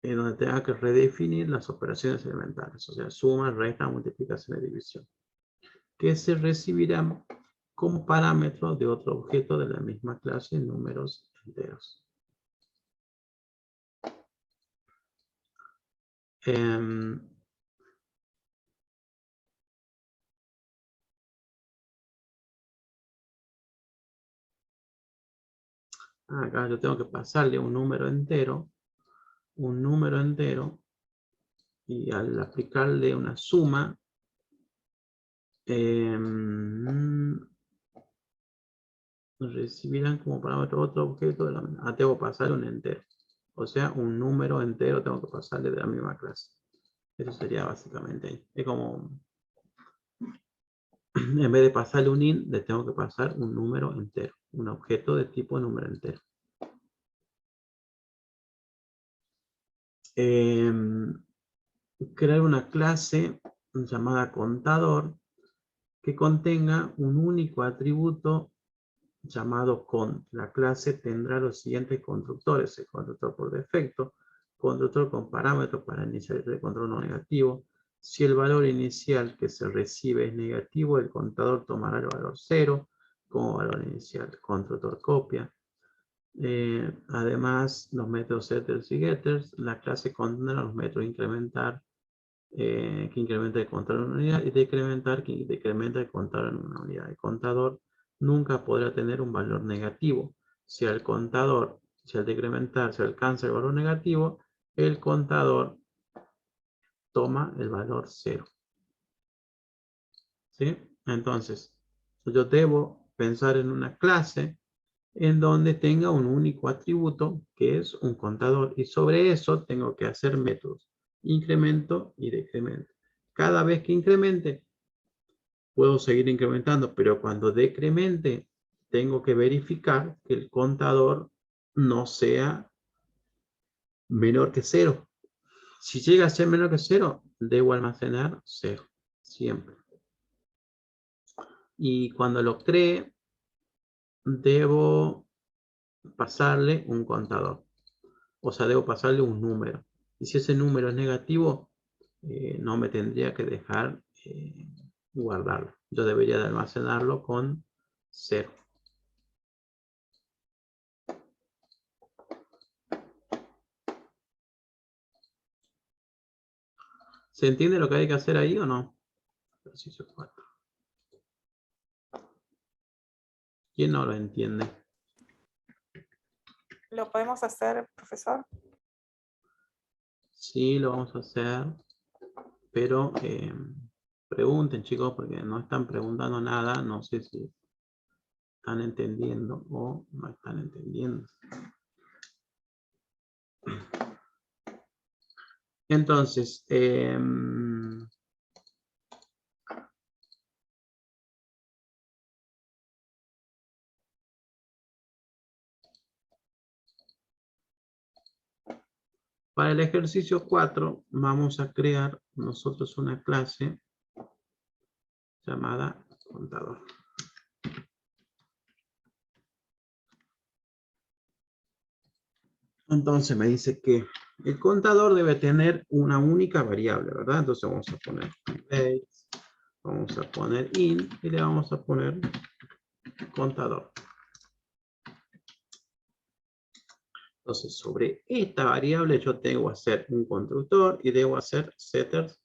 en donde tenga que redefinir las operaciones elementales, o sea, suma, resta, multiplicación y división, que se recibirán como parámetro de otro objeto de la misma clase en números enteros. Acá yo tengo que pasarle un número entero, y al aplicarle una suma, recibirán como parámetro otro objeto de la misma. Ah, tengo que pasar un entero. O sea, un número entero tengo que pasarle de la misma clase. Eso sería básicamente ahí. Es como, en vez de pasarle un int, le tengo que pasar un número entero. Un objeto de tipo número entero. Crear una clase llamada contador que contenga un único atributo llamado cont. La clase tendrá los siguientes constructores: el constructor por defecto, constructor con parámetros para inicializar el control no negativo. Si el valor inicial que se recibe es negativo, el contador tomará el valor 0 como valor inicial. Constructor copia. Además, los métodos setters y getters, la clase contendrá los métodos incrementar, que incrementa el contador en una unidad, y decrementar, que decrementa el contador en una unidad. El contador nunca podrá tener un valor negativo. Si al contador, si al decrementar se alcanza el valor negativo, el contador toma el valor 0. ¿Sí? Entonces, yo debo pensar en una clase en donde tenga un único atributo que es un contador, y sobre eso tengo que hacer métodos incremento y decremento. Cada vez que incremente puedo seguir incrementando, pero cuando decremente tengo que verificar que el contador no sea menor que 0. Si llega a ser menor que 0, debo almacenar 0 siempre. Y cuando lo cree, debo pasarle un contador. O sea, debo pasarle un número. Y si ese número es negativo, no me tendría que dejar guardarlo. Yo debería de almacenarlo con 0. ¿Se entiende lo que hay que hacer ahí o no? Ejercicio 4. ¿Quién no lo entiende? ¿Lo podemos hacer, profesor? Sí, lo vamos a hacer, pero pregunten, chicos, porque no están preguntando nada. No sé si están entendiendo o no están entendiendo. Entonces, para el ejercicio 4 vamos a crear nosotros una clase llamada contador. Entonces me dice que el contador debe tener una única variable, ¿verdad? Entonces vamos a poner base, vamos a poner int y le vamos a poner contador. Entonces sobre esta variable yo tengo que hacer un constructor y debo hacer setters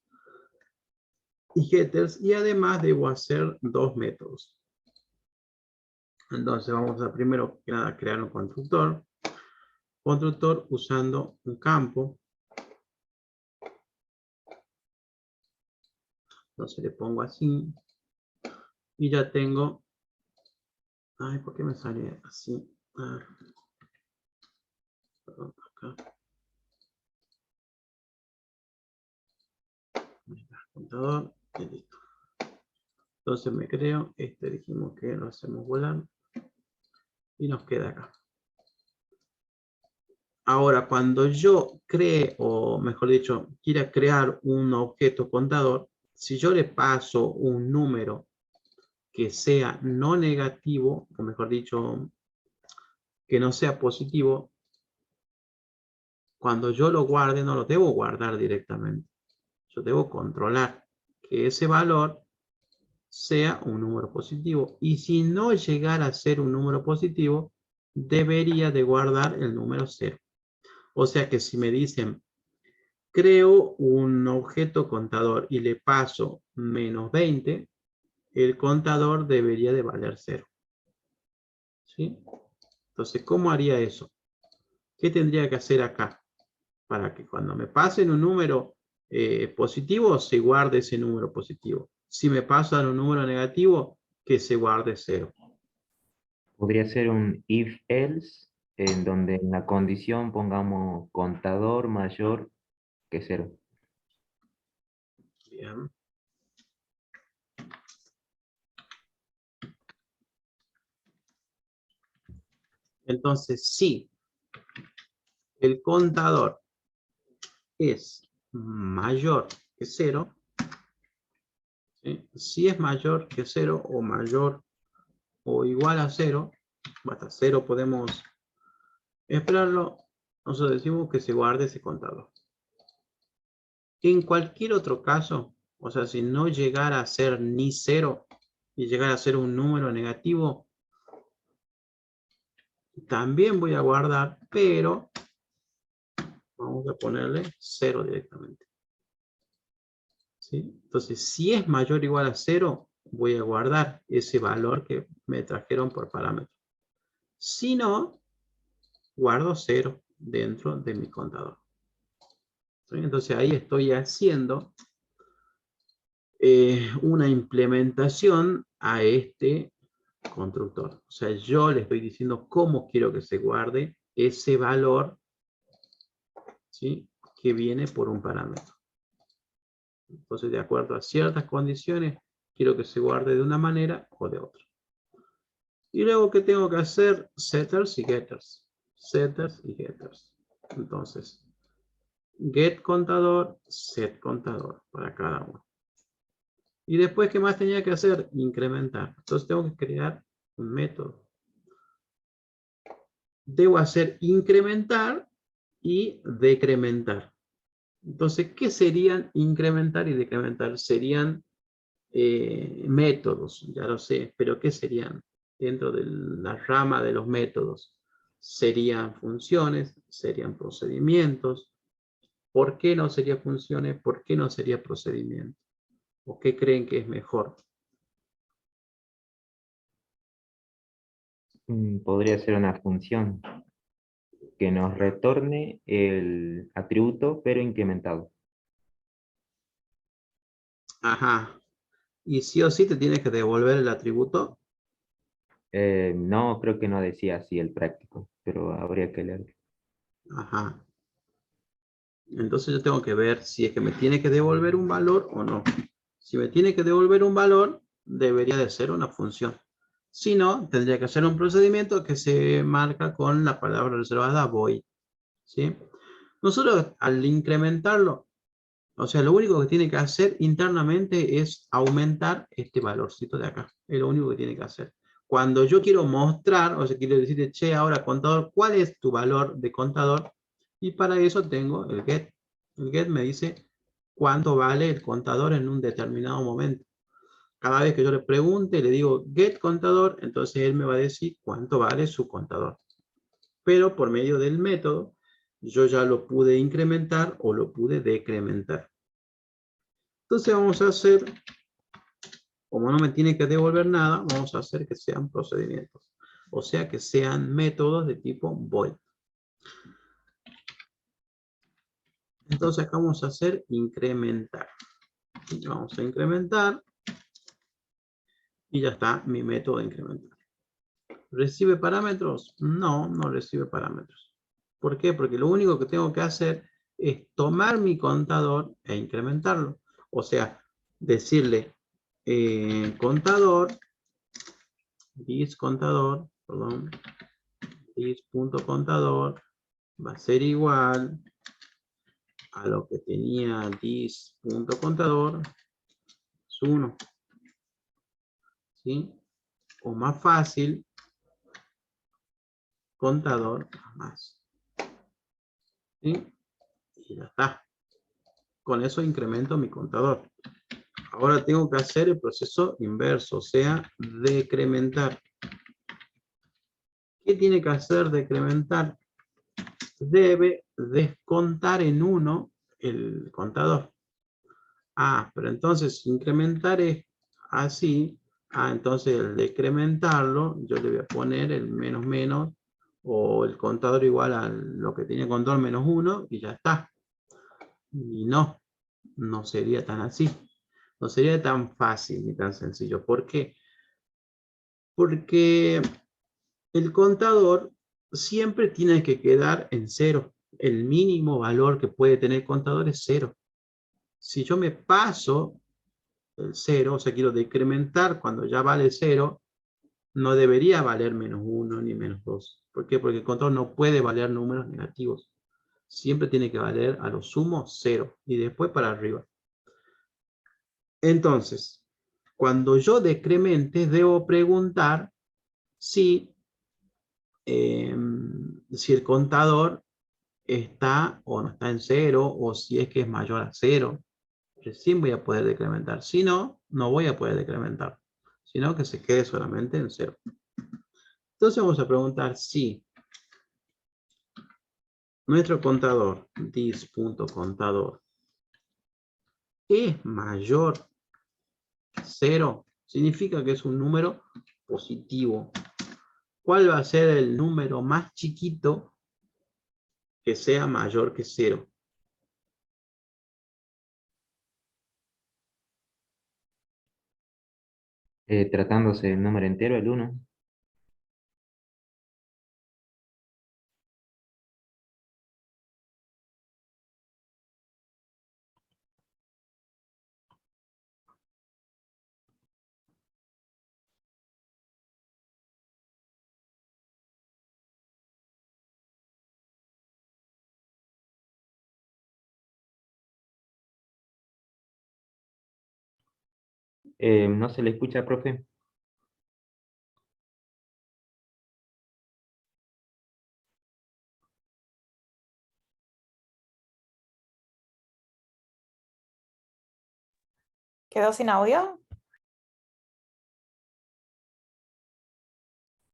y getters, y además debo hacer dos métodos. Entonces vamos a primero que nada crear un constructor. Constructor usando un campo. Entonces le pongo así. Y ya tengo... Ay, ¿por qué me sale así? Perdón, acá. Contador y listo. Entonces me creo, dijimos que lo hacemos volar. Y nos queda acá. Ahora, cuando yo cree, o mejor dicho, quiera crear un objeto contador, si yo le paso un número que sea no negativo, o mejor dicho, que no sea positivo, cuando yo lo guarde, no lo debo guardar directamente. Yo debo controlar que ese valor sea un número positivo. Y si no llegara a ser un número positivo, debería de guardar el número 0. O sea que si me dicen, creo un objeto contador y le paso menos 20, el contador debería de valer 0. ¿Sí? Entonces, ¿cómo haría eso? ¿Qué tendría que hacer acá? Para que cuando me pasen un número positivo, se guarde ese número positivo. Si me pasan un número negativo, que se guarde 0. Podría ser un if-else, en donde en la condición pongamos contador mayor que 0. Bien. Entonces, si el contador es mayor que 0, ¿sí? Si es mayor que 0 o mayor o igual a 0, hasta 0 podemos esperarlo, nosotros decimos que se guarde ese contador. En cualquier otro caso, o sea, si no llegara a ser ni 0 y llegara a ser un número negativo, también voy a guardar, pero vamos a ponerle 0 directamente. ¿Sí? Entonces, si es mayor o igual a 0, voy a guardar ese valor que me trajeron por parámetro. Si no, guardo 0 dentro de mi contador. ¿Sí? Entonces, ahí estoy haciendo una implementación a este constructor. O sea, yo le estoy diciendo cómo quiero que se guarde ese valor, ¿sí?, que viene por un parámetro. Entonces, de acuerdo a ciertas condiciones, quiero que se guarde de una manera o de otra. Y luego, ¿qué tengo que hacer? Setters y getters. Setters y getters. Entonces, get contador, set contador para cada uno. Y después, ¿qué más tenía que hacer? Incrementar. Entonces, tengo que crear un método. Debo hacer incrementar y decrementar. Entonces, ¿qué serían incrementar y decrementar? Serían métodos, ya lo sé, pero ¿qué serían? Dentro de la rama de los métodos, serían funciones, serían procedimientos. ¿Por qué no sería funciones? ¿Por qué no sería procedimiento? ¿O qué creen que es mejor? Podría ser una función que nos retorne el atributo, pero incrementado. Ajá. ¿Y sí o sí te tienes que devolver el atributo? No, creo que no decía así el práctico, pero habría que leerlo. Ajá. Entonces yo tengo que ver si es que me tiene que devolver un valor o no. Si me tiene que devolver un valor, debería de ser una función. Si no, tendría que ser un procedimiento que se marca con la palabra reservada void. ¿Sí? Nosotros al incrementarlo, o sea, lo único que tiene que hacer internamente es aumentar este valorcito de acá. Es lo único que tiene que hacer. Cuando yo quiero mostrar, o sea, quiero decirle, che, ahora contador, ¿cuál es tu valor de contador? Y para eso tengo el get. El get me dice cuánto vale el contador en un determinado momento. Cada vez que yo le pregunte, le digo get contador, entonces él me va a decir cuánto vale su contador. Pero por medio del método, yo ya lo pude incrementar o lo pude decrementar. Entonces vamos a hacer, como no me tiene que devolver nada, vamos a hacer que sean procedimientos. O sea, que sean métodos de tipo void. Entonces acá vamos a hacer incrementar. Vamos a incrementar. Y ya está mi método de incrementar. ¿Recibe parámetros? No, no recibe parámetros. ¿Por qué? Porque lo único que tengo que hacer es tomar mi contador e incrementarlo. O sea, decirle contador, discontador, perdón, dis.contador va a ser igual a lo que tenía dis.contador, es 1. ¿Sí? O más fácil, contador más. ¿Sí? Y ya está. Con eso incremento mi contador. Ahora tengo que hacer el proceso inverso, o sea, decrementar. ¿Qué tiene que hacer decrementar? Debe descontar en 1 el contador. Ah, pero entonces incrementar es así. Ah, entonces el decrementarlo, yo le voy a poner el menos menos o el contador igual a lo que tiene contador menos 1 y ya está. Y no, no sería tan así. No sería tan fácil ni tan sencillo. ¿Por qué? Porque el contador siempre tiene que quedar en 0. El mínimo valor que puede tener el contador es 0. Si yo me paso el 0, o sea, quiero decrementar cuando ya vale 0, no debería valer -1 ni -2. ¿Por qué? Porque el contador no puede valer números negativos. Siempre tiene que valer a lo sumo 0 y después para arriba. Entonces, cuando yo decremente, debo preguntar si el contador está o no está en 0, o si es que es mayor a 0. Recién voy a poder decrementar. Si no, no voy a poder decrementar. Sino que se quede solamente en 0. Entonces vamos a preguntar si nuestro contador, dis.contador, es mayor a 0. Significa que es un número positivo. ¿Cuál va a ser el número más chiquito que sea mayor que 0? Tratándose del número entero, el 1. ¿No se le escucha, profe? ¿Quedó sin audio?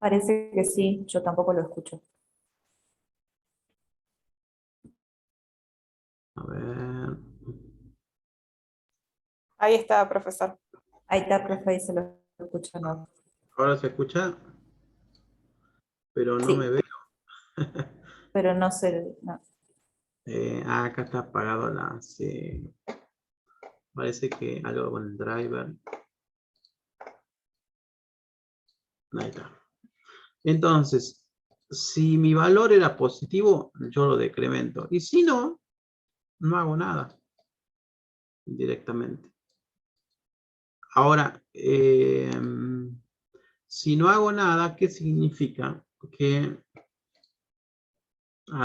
Parece que sí, yo tampoco lo escucho. A ver. Ahí está, profesor. Ahí está, profe, ahí se lo escucho, ¿no? Ahora se escucha, pero no me Sí, veo. pero no sé, no. Acá está apagado la... Sí. Parece que algo con el driver. Ahí está. Entonces, si mi valor era positivo, yo lo decremento. Y si no, no hago nada directamente. Ahora, si no hago nada, ¿qué significa? Que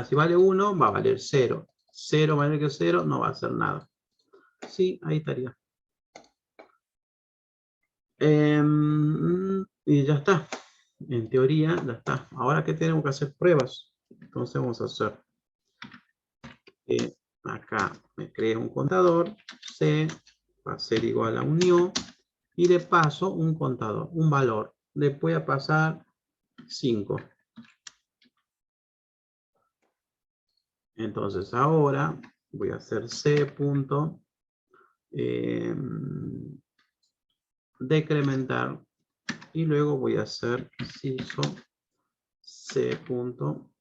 si vale 1, va a valer 0. 0 vale que 0, no va a hacer nada. Sí, ahí estaría. Y ya está. En teoría, ya está. Ahora que tenemos que hacer pruebas. Entonces vamos a hacer. Acá me creo un contador. C va a ser igual a unión. Y le paso un contador, un valor. Le voy a pasar 5. Entonces ahora voy a hacer C punto decrementar. Y luego voy a hacer CISO C punto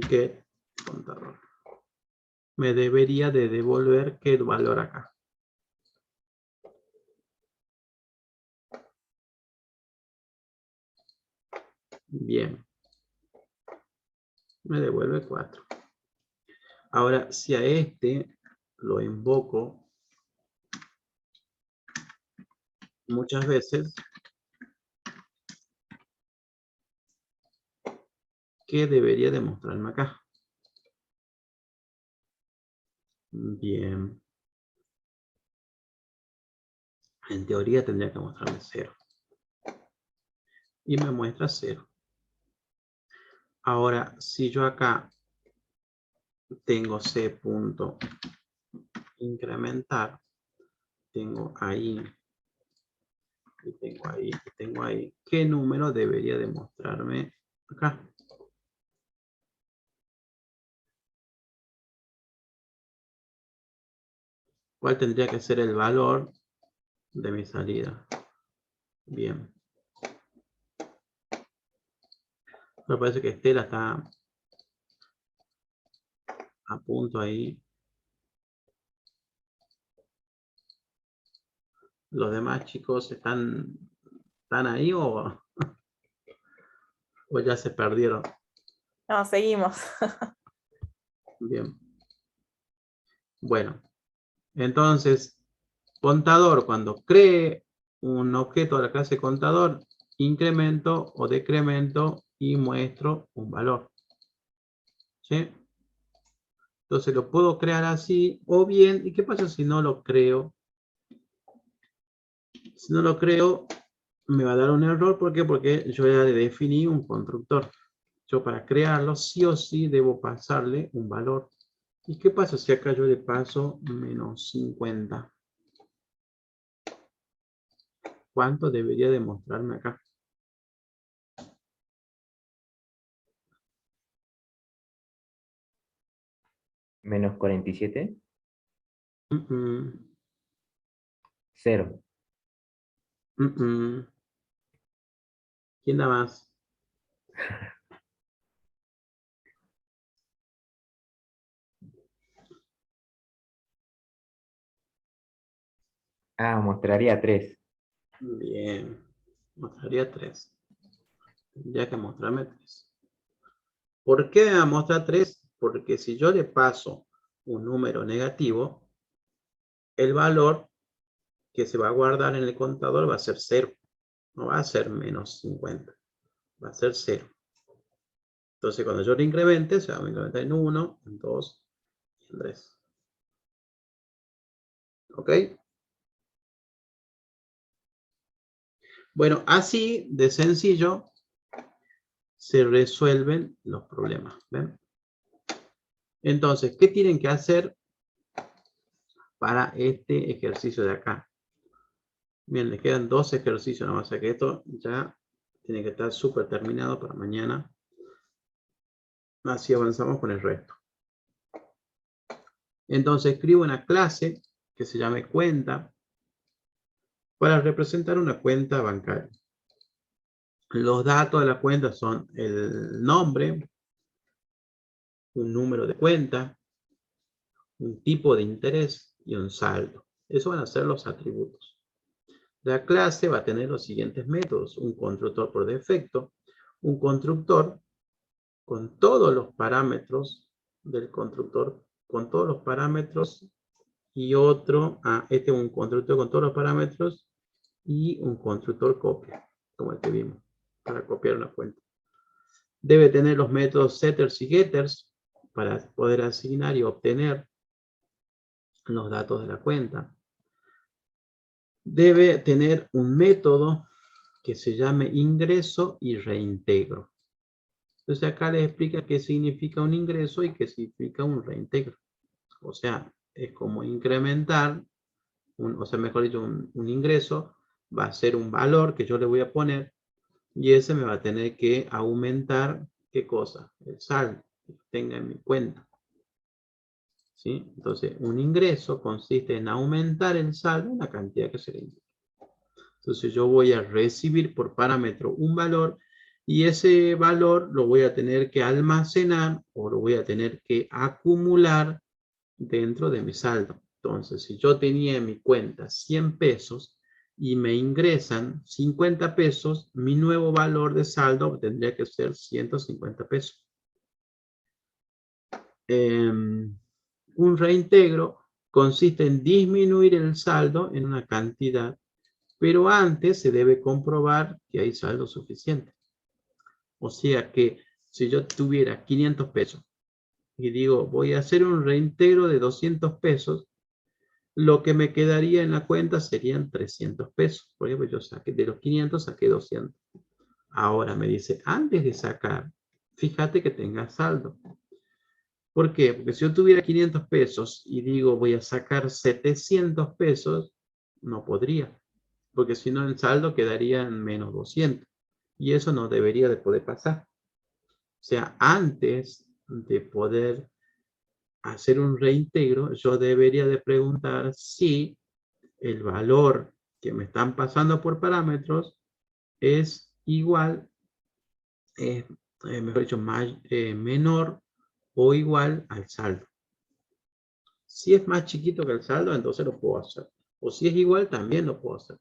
get contador. Me debería de devolver qué valor acá. Bien. Me devuelve 4. Ahora, si a este lo invoco muchas veces, ¿qué debería demostrarme acá? Bien. En teoría tendría que mostrarme 0. Y me muestra 0. Ahora, si yo acá tengo C punto incrementar, tengo ahí, y tengo ahí, y tengo ahí, ¿qué número debería demostrarme acá? ¿Cuál tendría que ser el valor de mi salida? Bien. Me parece que Estela está a punto ahí. ¿Los demás chicos están ahí o...? O ya se perdieron. No, seguimos. Bien. Bueno, entonces, contador, cuando cree un objeto de la clase contador, incremento o decremento y muestro un valor. ¿Sí? Entonces lo puedo crear así, o bien, ¿y qué pasa si no lo creo? Si no lo creo, me va a dar un error. ¿Por qué? Porque yo ya le definí un constructor. Yo para crearlo, sí o sí, debo pasarle un valor. ¿Y qué pasa si acá yo le paso menos 50? ¿Cuánto debería demostrarme acá? Menos 47, Mm, mm, 0. mm, mm. ¿Quién da más? Ah, mostraría 3. Bien. Mostraría 3. Tendría que mostrarme 3. ¿Por qué me va a mostrar 3? Porque si yo le paso un número negativo, el valor que se va a guardar en el contador va a ser 0. No va a ser menos 50. Va a ser 0. Entonces, cuando yo lo incremente, se va a incrementar en 1, en 2 y en 3. ¿Ok? Bueno, así de sencillo se resuelven los problemas. ¿Ven? Entonces, ¿qué tienen que hacer para este ejercicio de acá? Bien, les quedan 2 ejercicios nomás, o sea que esto ya tiene que estar súper terminado para mañana. Así avanzamos con el resto. Entonces escribo una clase que se llame cuenta para representar una cuenta bancaria. Los datos de la cuenta son el nombre, un número de cuenta, un tipo de interés y un saldo. Esos van a ser los atributos. La clase va a tener los siguientes métodos: un constructor por defecto, un constructor con todos los parámetros del constructor, con todos los parámetros, y otro, este es un constructor con todos los parámetros y un constructor copia, como el que vimos, para copiar una cuenta. Debe tener los métodos setters y getters para poder asignar y obtener los datos de la cuenta. Debe tener un método que se llame ingreso y reintegro. Entonces acá les explica qué significa un ingreso y qué significa un reintegro. O sea, es como incrementar, o sea, mejor dicho, un ingreso va a ser un valor que yo le voy a poner y ese me va a tener que aumentar, ¿qué cosa? El saldo que tenga en mi cuenta. ¿Sí? Entonces, un ingreso consiste en aumentar el saldo en la cantidad que se le indica. Entonces, yo voy a recibir por parámetro un valor y ese valor lo voy a tener que almacenar o lo voy a tener que acumular dentro de mi saldo. Entonces, si yo tenía en mi cuenta 100 pesos y me ingresan 50 pesos, mi nuevo valor de saldo tendría que ser 150 pesos. Un reintegro consiste en disminuir el saldo en una cantidad, pero antes se debe comprobar que hay saldo suficiente. O sea que si yo tuviera 500 pesos y digo, voy a hacer un reintegro de 200 pesos, lo que me quedaría en la cuenta serían 300 pesos. Por ejemplo, yo saqué de los 500, saqué 200. Ahora me dice, antes de sacar, fíjate que tengas saldo. ¿Por qué? Porque si yo tuviera 500 pesos y digo, voy a sacar 700 pesos, no podría. Porque si no, el saldo quedaría en menos 200. Y eso no debería de poder pasar. O sea, antes de poder hacer un reintegro, yo debería de preguntar si el valor que me están pasando por parámetros es igual, mejor dicho, menor o igual al saldo. Si es más chiquito que el saldo, entonces lo puedo hacer. O si es igual, también lo puedo hacer.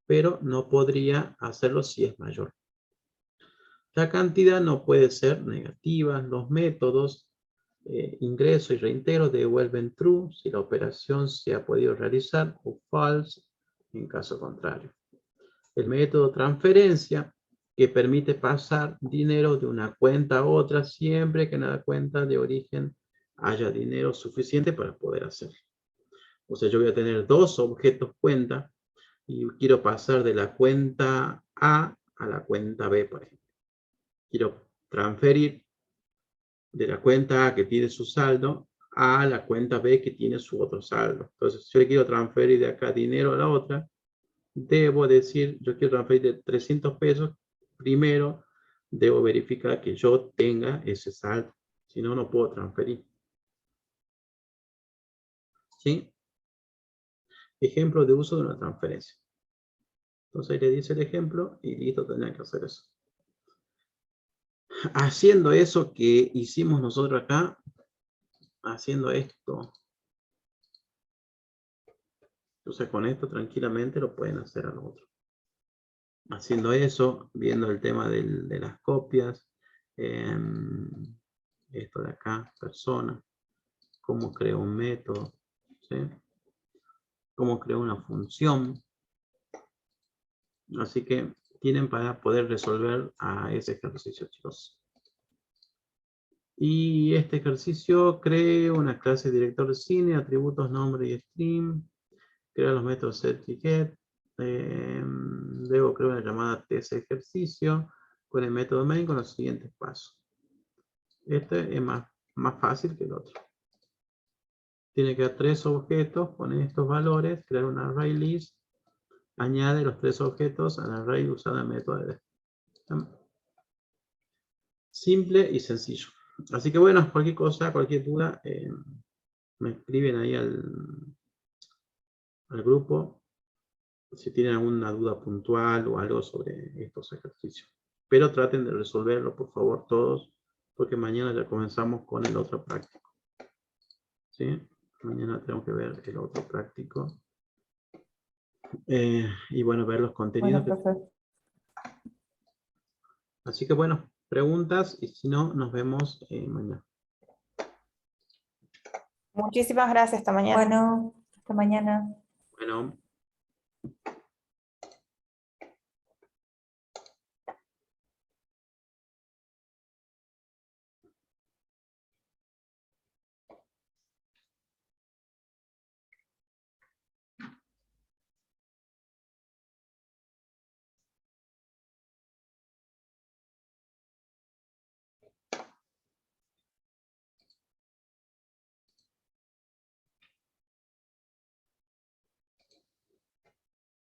Pero no podría hacerlo si es mayor. La cantidad no puede ser negativa. Los métodos ingreso y reintegro devuelven true si la operación se ha podido realizar o false en caso contrario. El método transferencia que permite pasar dinero de una cuenta a otra siempre que en la cuenta de origen haya dinero suficiente para poder hacerlo. O sea, yo voy a tener dos objetos cuenta y quiero pasar de la cuenta A a la cuenta B, por ejemplo. Quiero transferir de la cuenta A que tiene su saldo a la cuenta B que tiene su otro saldo. Entonces, si yo le quiero transferir de acá dinero a la otra, debo decir, yo quiero transferir de 300 pesos, primero debo verificar que yo tenga ese saldo. Si no, no puedo transferir. ¿Sí? Ejemplo de uso de una transferencia. Entonces ahí le dice el ejemplo y listo, tendría que hacer eso. Haciendo eso que hicimos nosotros acá, haciendo esto, entonces con esto tranquilamente lo pueden hacer al otro. Haciendo eso, viendo el tema de las copias, esto de acá, persona, cómo creo un método, ¿sí? Cómo creo una función. Así que tienen para poder resolver a ese ejercicio, chicos. Y este ejercicio, creo una clase director de cine, atributos, nombre y stream. Crea los métodos set y get. Debo crear una llamada test ejercicio con el método main con los siguientes pasos. Este es más fácil que el otro. Tiene que dar 3 objetos, poner estos valores, crear una array list, añade los 3 objetos al array usando el método de. Simple y sencillo. Así que bueno, cualquier cosa, cualquier duda, me escriben ahí al grupo si tienen alguna duda puntual o algo sobre estos ejercicios. Pero traten de resolverlo, por favor, todos, porque mañana ya comenzamos con el otro práctico. ¿Sí? Mañana tengo que ver el otro práctico. Y bueno, ver los contenidos. Bueno, profe. Así que bueno, preguntas y si no, nos vemos mañana. Muchísimas gracias. Hasta mañana. Bueno, hasta mañana. Bueno.